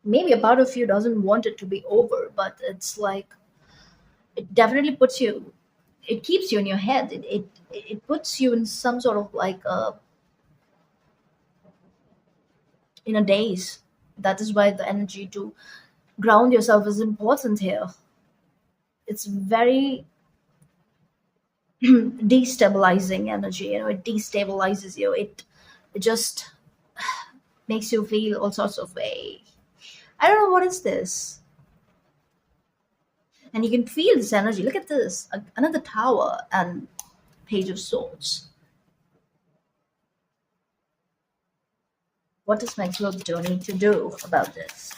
Maybe a part of you doesn't want it to be over, but it's like it definitely puts you, it keeps you in your head. It puts you in some sort of like in a daze. That is why the energy to ground yourself is important here. It's very destabilizing energy. It destabilizes you. It just makes you feel all sorts of way. I don't know what is this. And you can feel this energy. Look at this. Another tower and page of swords. What does my group do need to do about this?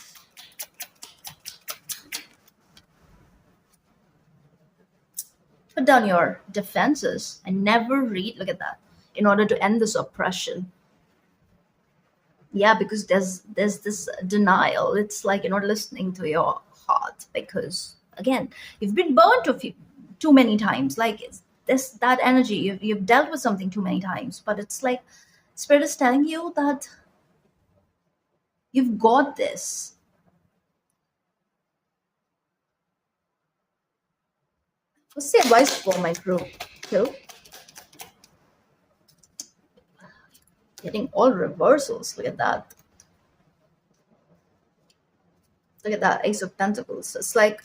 Put down your defenses and never read. Look at that. In order to end this oppression. Yeah, because there's this denial. It's like you're not listening to your heart because again, you've been burnt too many times. Like it's this that energy. You've dealt with something too many times, but it's like spirit is telling you that you've got this. What's the advice for my group too? Getting all reversals. Look at that. Look at that Ace of Pentacles. It's like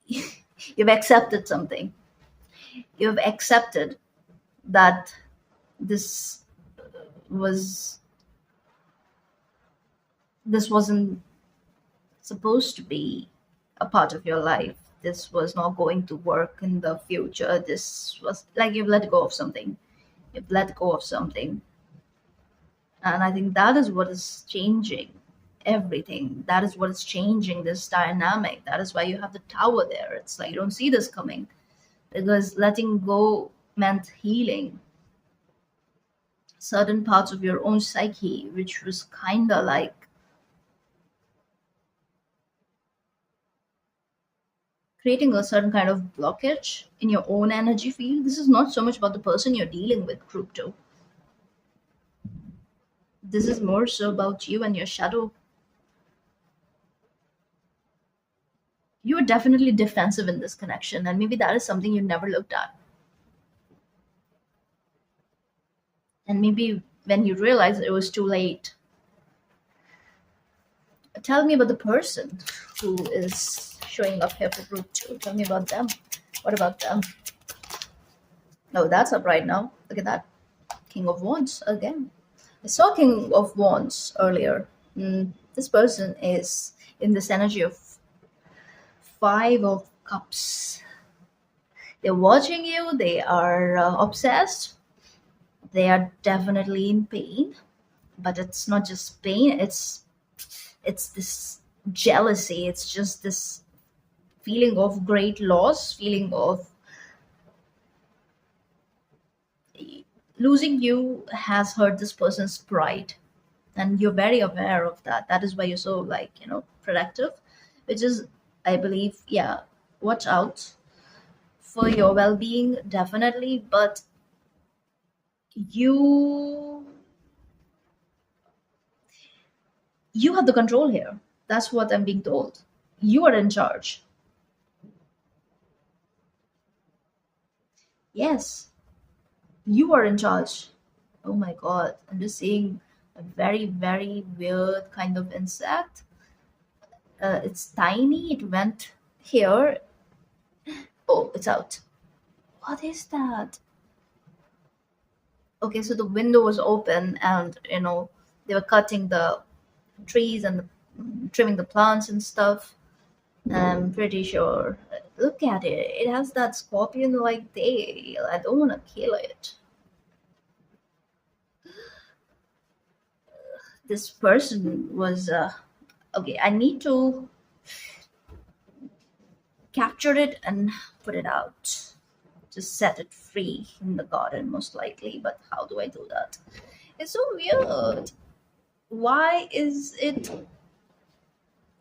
you've accepted something. You've accepted that this was this wasn't supposed to be a part of your life. This was not going to work in the future. This was like you've let go of something. You've let go of something. And I think that is what is changing everything. That is what is changing this dynamic. That is why you have the tower there. It's like you don't see this coming because letting go meant healing certain parts of your own psyche, which was kind of like creating a certain kind of blockage in your own energy field. This is not so much about the person you're dealing with, group two. This is more so about you and your shadow. You are definitely defensive in this connection, and maybe that is something you never looked at. And maybe when you realize it was too late. Tell me about the person who is showing up here for group two. Tell me about them. What about them? No, that's up right now. Look at that. King of Wands again. I saw King of Wands earlier. This person is in this energy of Five of Cups. They're watching you. They are obsessed. They are definitely in pain, but it's not just pain. It's this jealousy. It's just this feeling of great loss, feeling of losing you has hurt this person's pride, and you're very aware of that. That is why you're so like protective, which is, I believe, yeah. Watch out for your well-being, definitely, but you you have the control here. That's what I'm being told. You are in charge. Yes, you are in charge. Oh my god, I'm just seeing a very, very weird kind of insect. It's tiny. It went here. Oh, it's out. What is that? Okay, so the window was open, and they were cutting the trees and trimming the plants and stuff. I'm pretty sure. Look at it. It has that scorpion-like tail. I don't want to kill it. This person was okay. I need to capture it and put it out. Just set it free in the garden, most likely. But how do I do that? It's so weird. Why is it?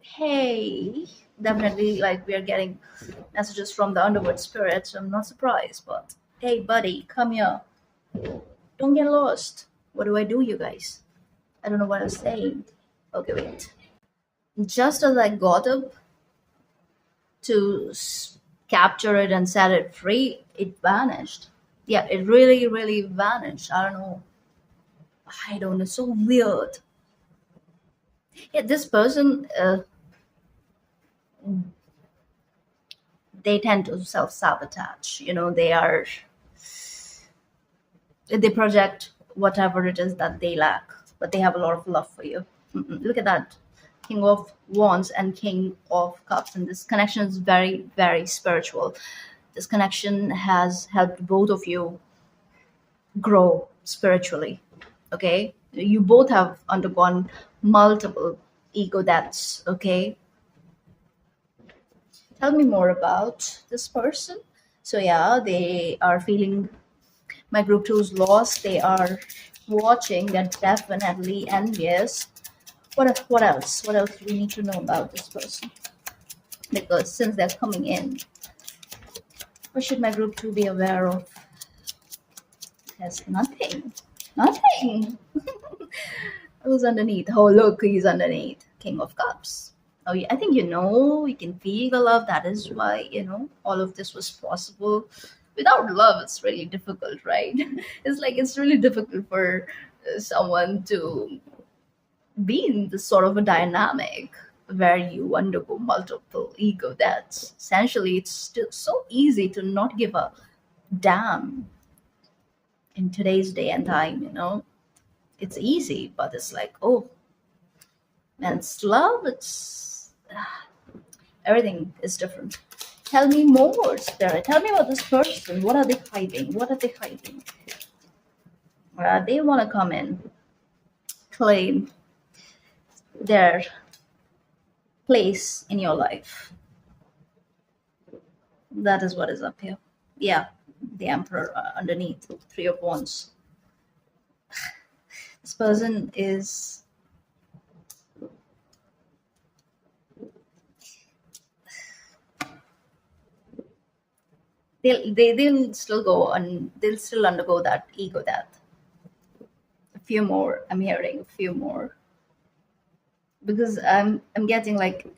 Hey, definitely, like we are getting messages from the underworld spirits. So I'm not surprised. But hey, buddy, come here. Don't get lost. What do I do, you guys? I don't know what I was saying. Okay, wait. Just as I got up to capture it and set it free, it vanished. Yeah, it really, really vanished. I don't know. I don't know. So weird. Yeah, this person, they tend to self sabotage. They are They project whatever it is that they lack, but they have a lot of love for you. Look at that. King of Wands and King of Cups. And this connection is very, very spiritual. This connection has helped both of you grow spiritually. Okay? You both have undergone multiple ego deaths. Okay? Tell me more about this person. So, yeah, they are feeling my group two's lost. They are watching. They're definitely envious. What else? What else do we need to know about this person? Because since they're coming in, what should my group two be aware of? There's nothing. Nothing. Who's underneath? Oh, look, he's underneath. King of Cups. Oh, yeah, I think you know, you can feel the love. That is why, all of this was possible. Without love, it's really difficult, right? It's like it's really difficult for someone to be in this sort of a dynamic where you undergo multiple ego deaths. Essentially, it's still so easy to not give a damn in today's day and time. It's easy, but it's like, oh, man, it's love. It's everything is different. Tell me more, Spirit. Tell me about this person. What are they hiding? What are they hiding? They want to come in, claim their place in your life. That is what is up here. Yeah, the Emperor underneath, Three of Wands. This person is. They'll still go and they'll still undergo that ego death. A few more. I'm hearing a few more because I'm getting like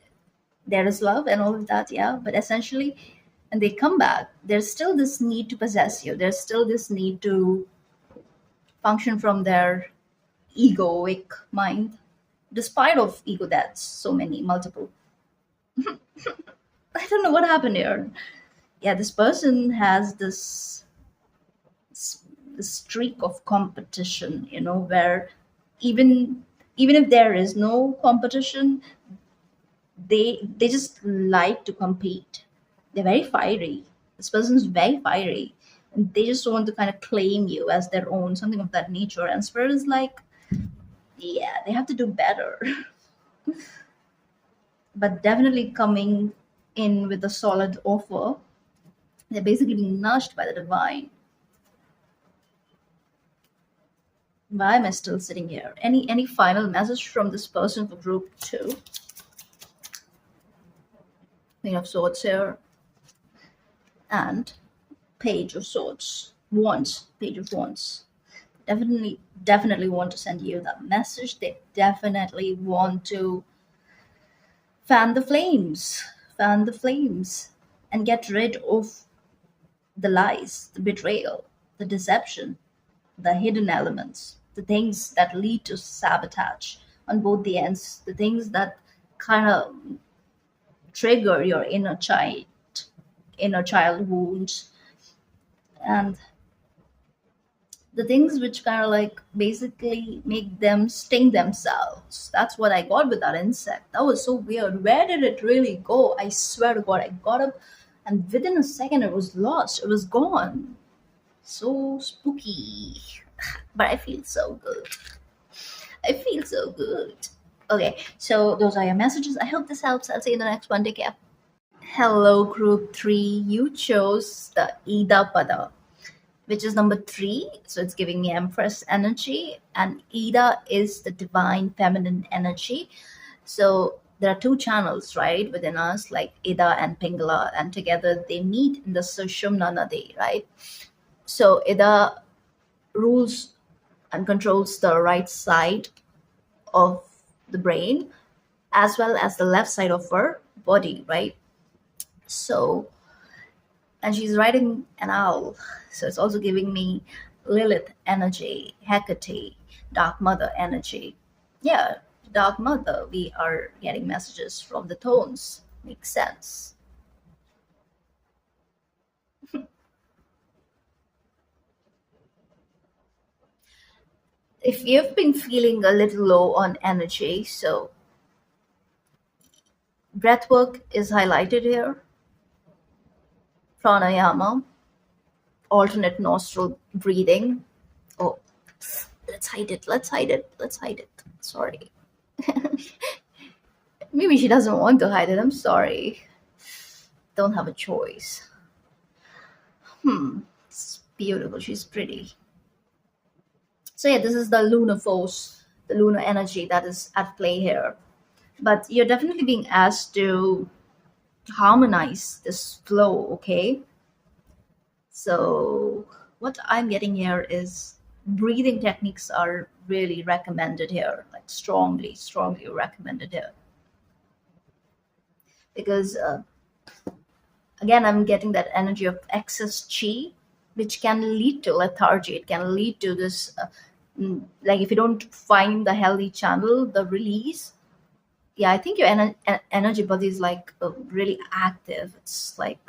there is love and all of that, yeah, but essentially, and they come back, there's still this need to possess you, there's still this need to function from their egoic mind, despite of ego deaths, so many multiple. I don't know what happened here. Yeah, this person has this streak of competition, where even even if there is no competition, they just like to compete. They're very fiery. This person's very fiery. And they just want to kind of claim you as their own, something of that nature. And Spirit is like, yeah, they have to do better. But definitely coming in with a solid offer. They're basically being nudged by the divine. Why am I still sitting here? Any final message from this person for group two? Queen of Swords here. And Page of Swords. Wands. Page of Wands. Definitely want to send you that message. They definitely want to fan the flames. Fan the flames. And get rid of the lies, the betrayal, the deception, the hidden elements, the things that lead to sabotage on both the ends, the things that kind of trigger your inner child wounds, and the things which kind of like basically make them sting themselves. That's what I got with that insect. That was so weird. Where did it really go? I swear to God, I got up and within a second it was lost. It was gone. So spooky. But I feel so good. I feel so good. Okay, so those are your messages. I hope this helps. I'll see you in the next one. Take care. Hello, group three. You chose the Ida Pada, which is number three. So it's giving me Empress energy, and Ida is the divine feminine energy. So there are two channels, right, within us, like Ida and Pingala, and together they meet in the Sushumna Nadi, right? So Ida rules and controls the right side of the brain as well as the left side of her body, right? So, and she's riding an owl. So it's also giving me Lilith energy, Hecate, Dark Mother energy. Yeah, Dark Mother, we are getting messages from the tones. Makes sense. If you've been feeling a little low on energy, so breath work is highlighted here, pranayama, alternate nostril breathing. Oh, let's hide it, let's hide it, let's hide it. Sorry. Maybe she doesn't want to hide it. I'm sorry. Don't have a choice. It's beautiful. She's pretty. So, yeah, this is the lunar force, the lunar energy that is at play here. But you're definitely being asked to harmonize this flow, okay? So, what I'm getting here is breathing techniques are really recommended here, like strongly, strongly recommended here. Because again, I'm getting that energy of excess chi, which can lead to lethargy. It can lead to this, like if you don't find the healthy channel, the release. Yeah, I think your energy body is like really active. It's like,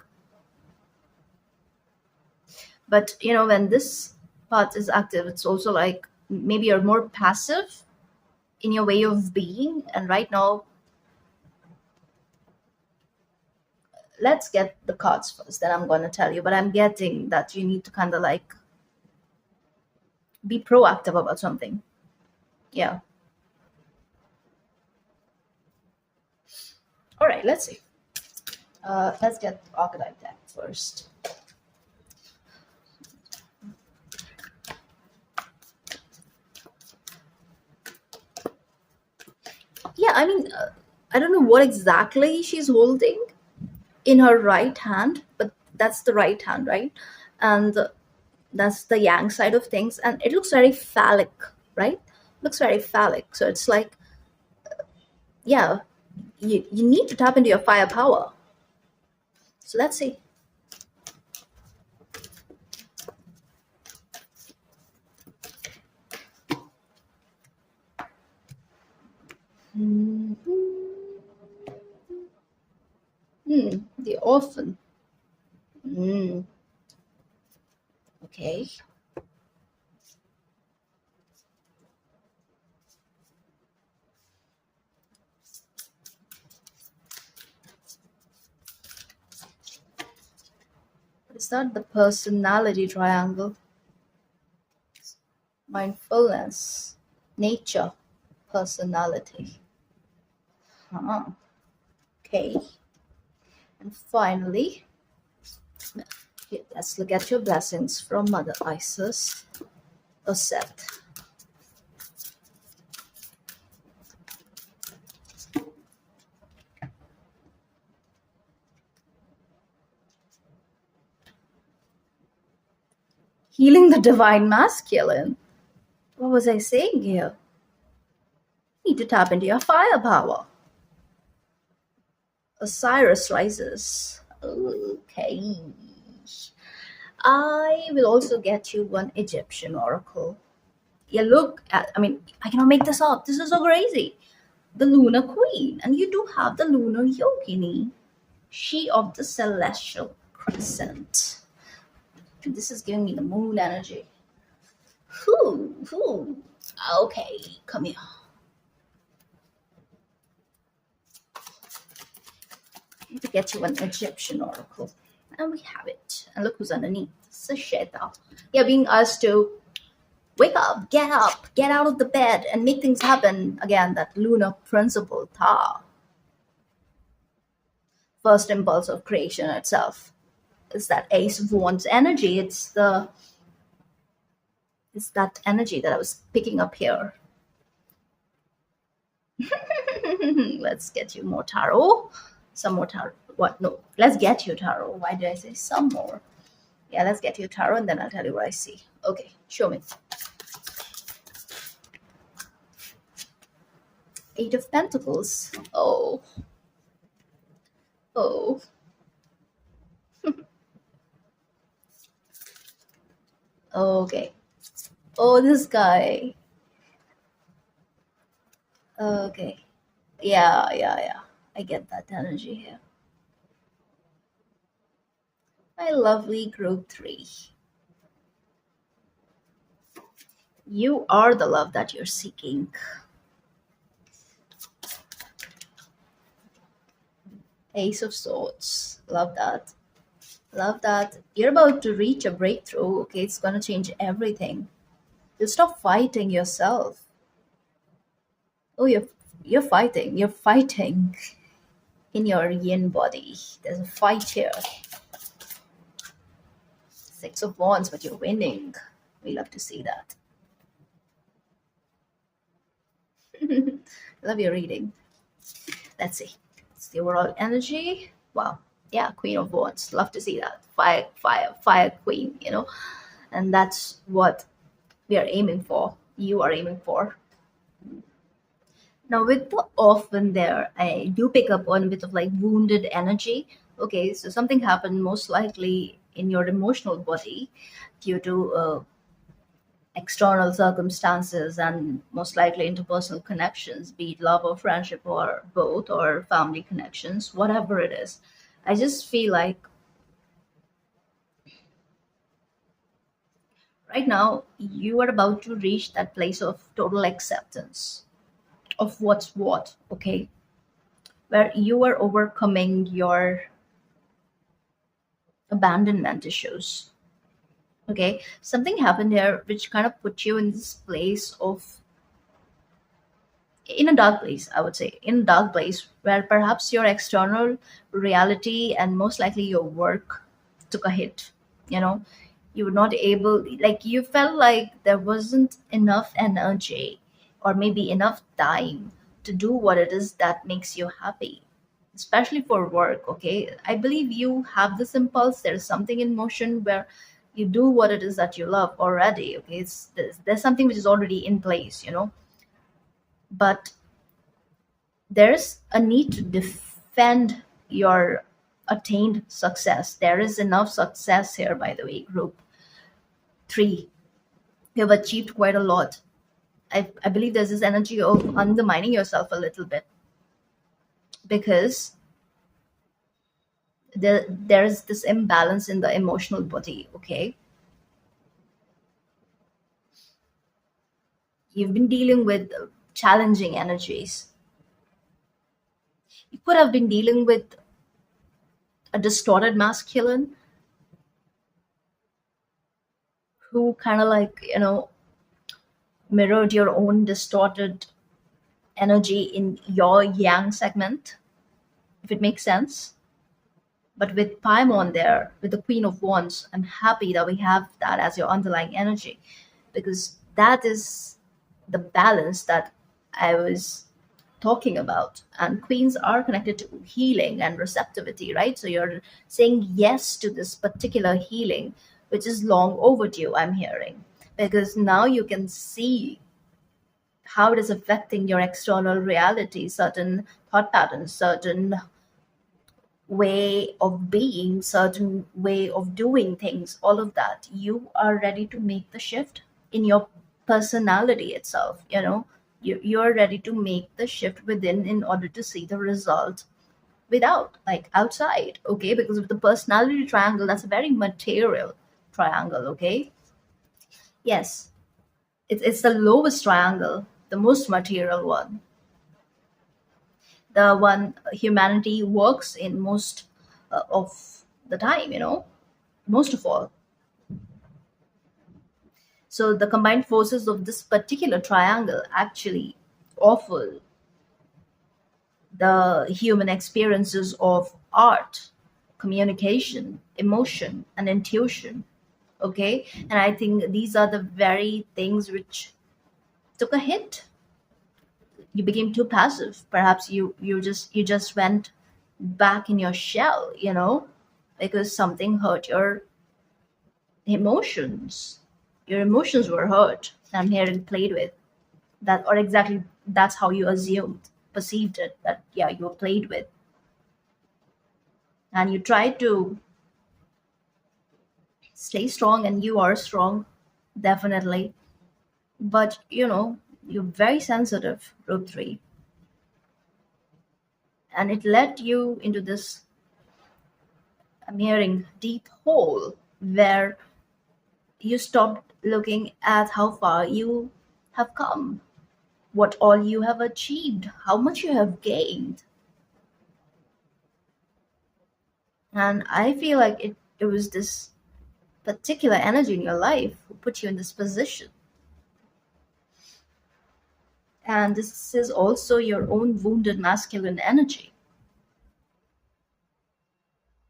but when this part is active, it's also like maybe you're more passive in your way of being. And right now, let's get the cards first, then I'm going to tell you. But I'm getting that you need to kind of like be proactive about something. Yeah. All right, let's see. Let's get archetype deck first. Yeah, I mean, I don't know what exactly she's holding in her right hand, but that's the right hand, right? And that's the yang side of things. And it looks very phallic, right? Looks very phallic. So it's like, yeah, you need to tap into your firepower. So let's see. Hmm. The orphan. Hmm. Okay. Is that the personality triangle? Mindfulness, nature, personality. Huh. Okay. And finally, let's look at your blessings from Mother Isis, a set. Healing the divine masculine. What was I saying here? Need to tap into your firepower. Osiris rises. Okay. I will also get you one Egyptian oracle. Yeah, look at, I mean, I cannot make this up. This is so crazy. The lunar queen. And you do have the lunar yogini. She of the celestial crescent. This is giving me the moon energy. Whoo. Okay, come here. To get you an Egyptian oracle. And we have it. And look who's underneath. Sasheta. Yeah, being asked to wake up, get out of the bed, and make things happen. Again, that lunar principle, Ta. First impulse of creation itself. It's that Ace of Wands energy. It's that energy that I was picking up here. Let's get you more tarot. Some more tarot. What? No, let's get you tarot. Why did I say some more? Yeah, let's get you tarot and then I'll tell you what I see. Okay, show me. Eight of Pentacles. Oh. Okay. Oh, this guy. Okay. Yeah. I get that energy here. My lovely group three. You are the love that you're seeking. Ace of Swords. Love that. Love that. You're about to reach a breakthrough. Okay, it's gonna change everything. You stop fighting yourself. Oh, you're fighting. You're fighting in your yin body. There's a fight here. Six of Wands, but you're winning. We love to see that. Love your reading. Let's see. It's the overall energy. Wow. Yeah, Queen of Wands. Love to see that. Fire, fire, fire queen, And that's what we are aiming for. You are aiming for. Now, with the orphan there, I do pick up on a bit of like wounded energy. Okay, so something happened most likely in your emotional body due to external circumstances and most likely interpersonal connections, be it love or friendship or both, or family connections, whatever it is. I just feel like right now you are about to reach that place of total acceptance of what's what, okay? Where you are overcoming your abandonment issues. Okay, something happened here which kind of put you in this place of, in a dark place, I would say, in a dark place where perhaps your external reality and most likely your work took a hit. you know you were not able, like you felt like there wasn't enough energy or maybe enough time to do what it is that makes you happy, especially for work. Okay, I believe you have this impulse, there's something in motion where you do what it is that you love already. Okay, there's something which is already in place, but there's a need to defend your attained success. There is enough success here, by the way, group three. You have achieved quite a lot. I believe there's this energy of undermining yourself a little bit because there is this imbalance in the emotional body. Okay, you've been dealing with challenging energies. You could have been dealing with a distorted masculine who kind of like mirrored your own distorted energy in your yang segment, if it makes sense. But with Paimon there, with the Queen of Wands, I'm happy that we have that as your underlying energy because that is the balance that I was talking about. And queens are connected to healing and receptivity, right? So you're saying yes to this particular healing, which is long overdue, I'm hearing. Because now you can see how it is affecting your external reality, certain thought patterns, certain way of being, certain way of doing things, all of that. You are ready to make the shift in your personality itself. You're ready to make the shift within in order to see the result without, like, outside. Okay, because of the personality triangle, that's a very material triangle. Okay, yes, it's the lowest triangle, the most material one, the one humanity works in most of the time, most of all. So the combined forces of this particular triangle actually offer the human experiences of art, communication, emotion, and intuition. Okay, and I think these are the very things which took a hit. You became too passive. Perhaps you just went back in your shell, because something hurt your emotions. Your emotions were hurt. I'm here and played with that, or exactly that's how you assumed, perceived it, that yeah, you were played with, and you tried to stay strong, and you are strong, definitely. But you're very sensitive, group three, and it led you into this, I'm hearing, deep hole where You stopped looking at how far you have come, what all you have achieved, how much you have gained. And I feel like it was this particular energy in your life who put you in this position. And this is also your own wounded masculine energy.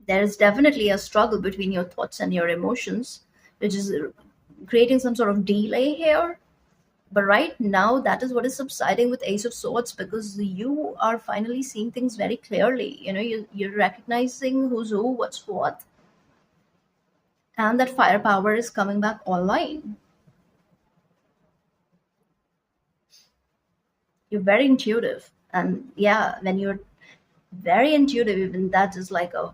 There is definitely a struggle between your thoughts and your emotions, which is creating some sort of delay here. But right now, that is what is subsiding with Ace of Swords, because you are finally seeing things very clearly. You're recognizing who's who, what's what, and that firepower is coming back online. You're very intuitive. And yeah, when you're very intuitive, even that is like a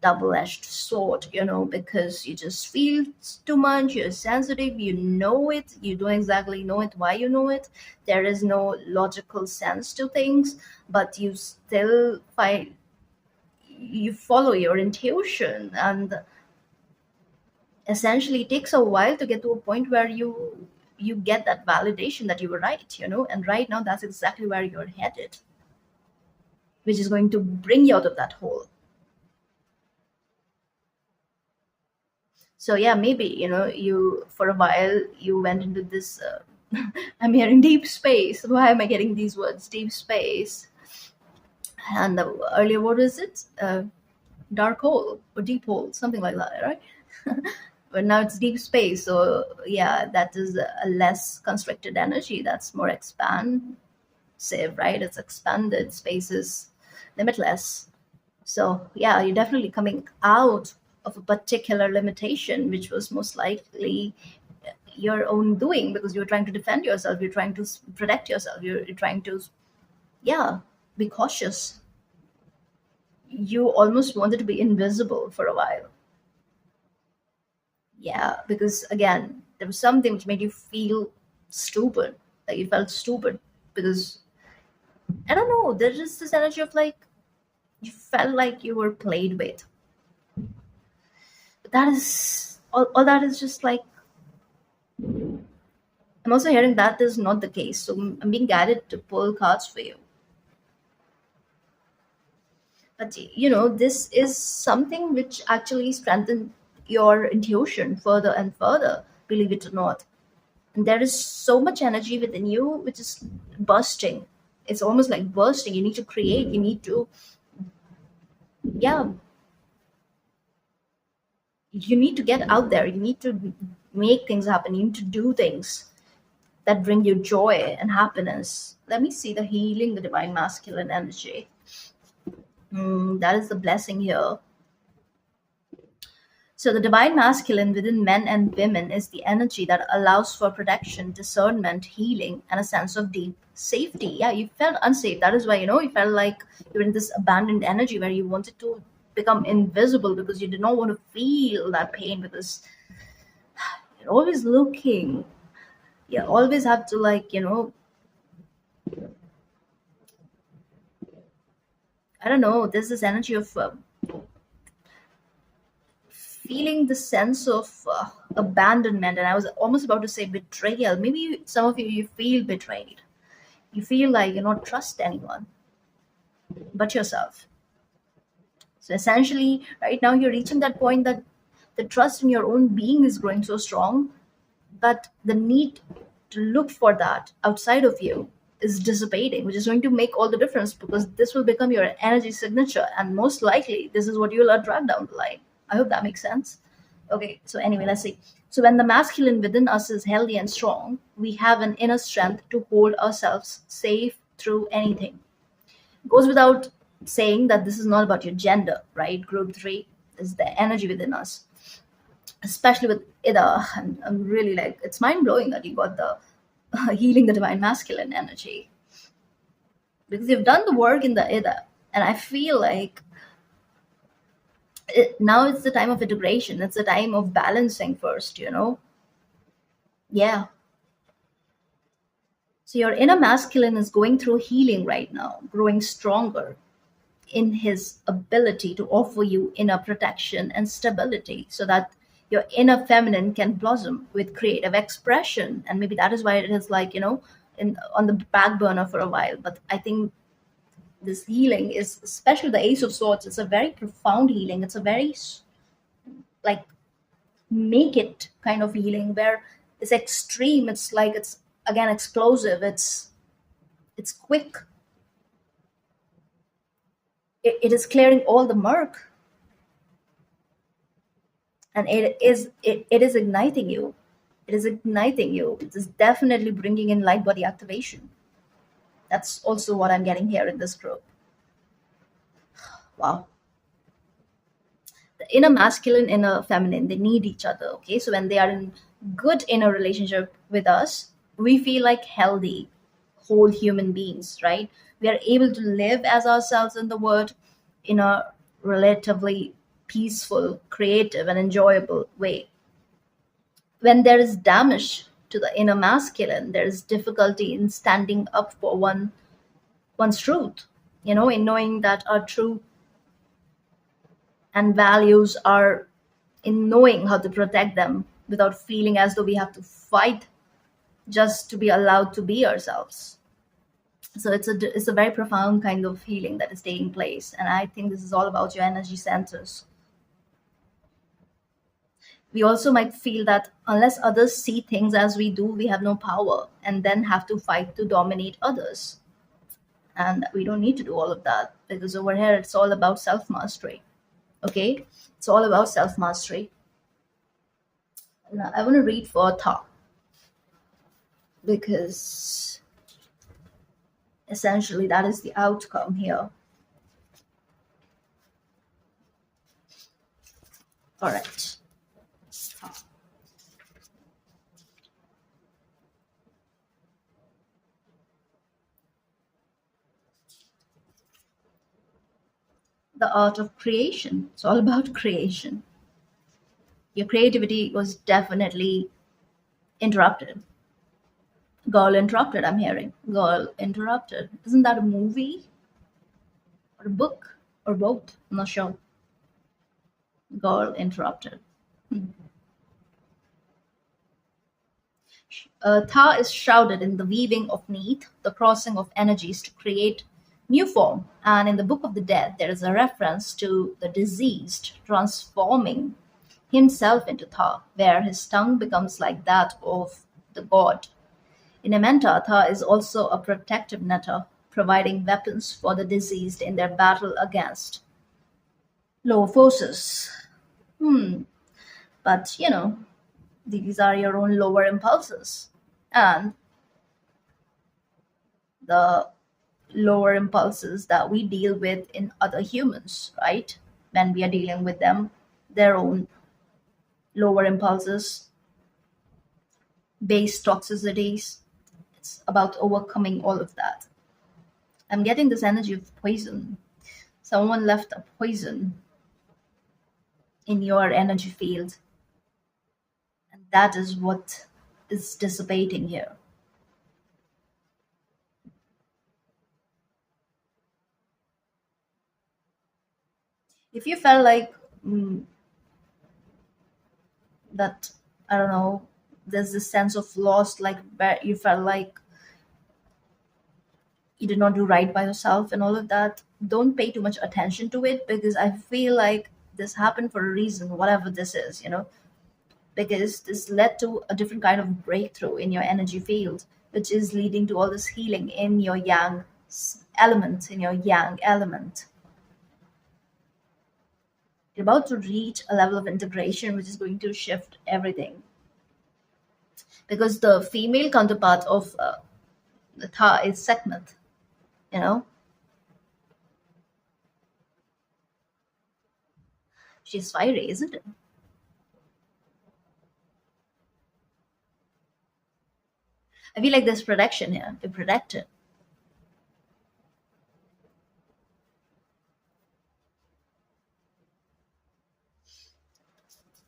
double-edged sword, because you just feel too much, you're sensitive, you know it, you don't exactly know it, why you know it. There is no logical sense to things, but you still find you follow your intuition, and essentially it takes a while to get to a point where you get that validation that you were right, and right now that's exactly where you're headed, which is going to bring you out of that hole. So yeah, maybe you for a while you went into this I'm hearing deep space. Why am I getting these words, deep space? And earlier, what was it, dark hole or deep hole, something like that, right? But now it's deep space, so yeah, that is a less constricted energy, that's more expansive, right? It's expanded, space is limitless. So yeah, you're definitely coming out of a particular limitation, which was most likely your own doing, because you're trying to defend yourself, you're trying to protect yourself, you're trying to, yeah, be cautious. You almost wanted to be invisible for a while. Yeah, because again, there was something which made you feel stupid. Like you felt stupid because I don't know, there's just this energy of like you felt like you were played with. But that is all that is just like I'm also hearing that is not the case. So I'm being guided to pull cards for you. But this is something which actually strengthens your intuition further and further, believe it or not. And there is so much energy within you which is bursting. It's almost like bursting. You need to create, you need to, yeah, you need to get out there, you need to make things happen, you need to do things that bring you joy and happiness. Let me see the healing, the divine masculine energy. That is the blessing here. So, the divine masculine within men and women is the energy that allows for protection, discernment, healing, and a sense of deep safety. Yeah, you felt unsafe. That is why, you felt like you're in this abandoned energy where you wanted to become invisible because you did not want to feel that pain, because you're always looking. You always have to, like, I don't know, there's this energy of feeling the sense of abandonment. And I was almost about to say betrayal. Maybe some of you feel betrayed. You feel like you don't trust anyone but yourself. So essentially, right now you're reaching that point that the trust in your own being is growing so strong, but the need to look for that outside of you is dissipating, which is going to make all the difference, because this will become your energy signature, and most likely this is what you'll attract down the line. I hope that makes sense. Okay, so anyway, let's see. So when the masculine within us is healthy and strong, we have an inner strength to hold ourselves safe through anything. Goes without saying that this is not about your gender, right? Group three is the energy within us, especially with Ida. I'm really like, it's mind blowing that you got the healing the divine masculine energy, because you've done the work in the Ida. And I feel like now it's the time of integration, it's the time of balancing first. Yeah. So your inner masculine is going through healing right now, growing stronger in his ability to offer you inner protection and stability, so that your inner feminine can blossom with creative expression. And maybe that is why it is like, in on the back burner for a while. But I think this healing is, especially the Ace of Swords, it's a very profound healing. It's a very like make it kind of healing where it's extreme. It's like it's again explosive. It's quick. It is clearing all the murk, and it is igniting you. It is igniting you. It is definitely bringing in light body activation. That's also what I'm getting here in this group. Wow. The inner masculine, inner feminine, they need each other. Okay, so when they are in good inner relationship with us, we feel like healthy, whole human beings, right? We are able to live as ourselves in the world in a relatively peaceful, creative, and enjoyable way. When there is damage to the inner masculine, there is difficulty in standing up for one's truth, in knowing that our truth and values are, in knowing how to protect them without feeling as though we have to fight just to be allowed to be ourselves. So it's a very profound kind of healing that is taking place, and I think this is all about your energy centers. We also might feel that unless others see things as we do, we have no power, and then have to fight to dominate others. And we don't need to do all of that, because over here it's all about self mastery. Okay, it's all about self mastery. Now I want to read for Tha, because essentially that is the outcome here. All right. The art of creation. It's all about creation. Your creativity was definitely interrupted. Girl Interrupted, I'm hearing. Girl Interrupted. Isn't that a movie or a book or both? I'm not sure. Girl Interrupted. Tha is shrouded in the weaving of Neith, the crossing of energies to create new form. And in the Book of the Dead, there is a reference to the deceased transforming himself into Tha, where his tongue becomes like that of the god. In Ementa, Tha is also a protective netter, providing weapons for the deceased in their battle against lower forces. But these are your own lower impulses. And the lower impulses that we deal with in other humans, right? When we are dealing with them, their own lower impulses, base toxicities. It's about overcoming all of that. I'm getting this energy of poison. Someone left a poison in your energy field, and that is what is dissipating here. If you felt like that, I don't know, there's this sense of loss, like where you felt like you did not do right by yourself and all of that, don't pay too much attention to it, because I feel like this happened for a reason, whatever this is, because this led to a different kind of breakthrough in your energy field, which is leading to all this healing in your element, in your yang element. You're about to reach a level of integration which is going to shift everything, because the female counterpart of the Tha is Sekhmet, you know she's fiery, isn't it? I feel like there's protection here. You're protected.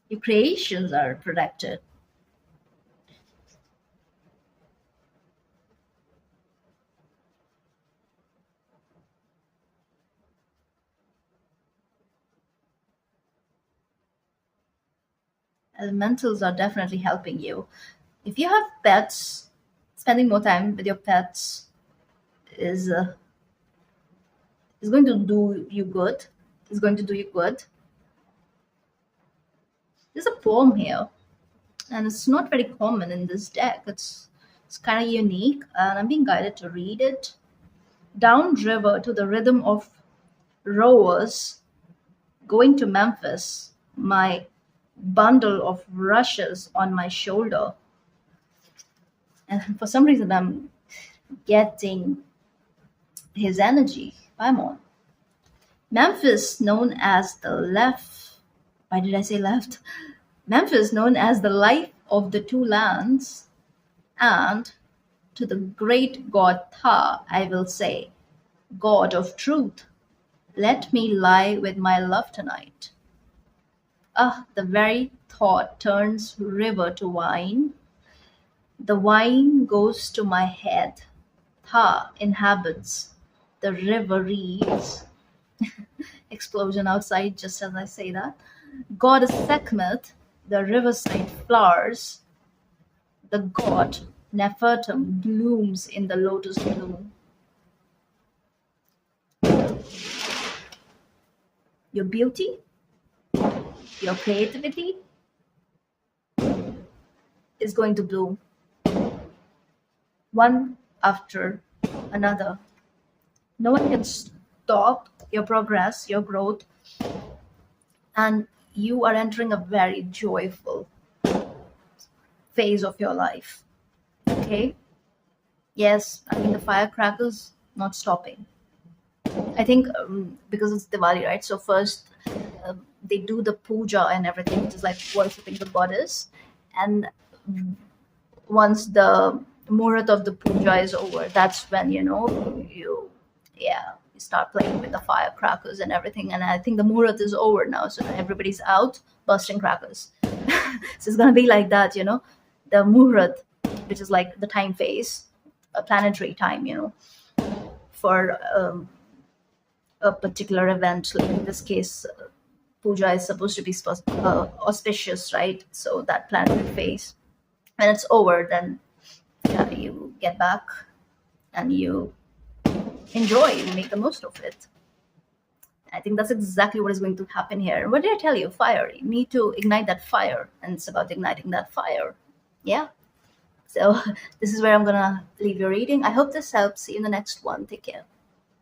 Your creations are protected. Elementals are definitely helping you. If you have pets, spending more time with your pets is uh, is going to do you good. Is going to do you good. There's a poem here, and it's not very common in this deck. It's kind of unique, and I'm being guided to read it. Downriver to the rhythm of rowers going to Memphis, my bundle of rushes on my shoulder. And for some reason, I'm getting his energy. I'm on. Memphis, known as the left. Why did I say left? Memphis, known as the life of the two lands, and to the great god Tha, I will say, God of truth, let me lie with my love tonight. Ah, the very thought turns river to wine. The wine goes to my head. Tha inhabits the river reeds. Explosion outside just as I say that. Goddess Sekhmet, the riverside flowers. The god Nefertum blooms in the lotus bloom. Your beauty, your creativity is going to bloom one after another. No one can stop your progress, your growth, and you are entering a very joyful phase of your life. Okay? Yes, I mean, the firecrackers not stopping. I think because it's Diwali, right? So first they do the puja and everything, which is like worshipping the goddess. And once the murat of the puja is over, that's when you yeah you start playing with the firecrackers and everything. And I think the murat is over now, so everybody's out bursting crackers. So it's gonna be like that, the murat, which is like the time phase, a planetary time, for a particular event. Like in this case, puja is supposed to be auspicious, right? So that planetary phase, when it's over, then yeah, you get back and you enjoy, you make the most of it. I think that's exactly what is going to happen here. What did I tell you? Fire. You need to ignite that fire, and it's about igniting that fire. Yeah. So this is where I'm gonna leave your reading. I hope this helps. See you in the next one. Take care.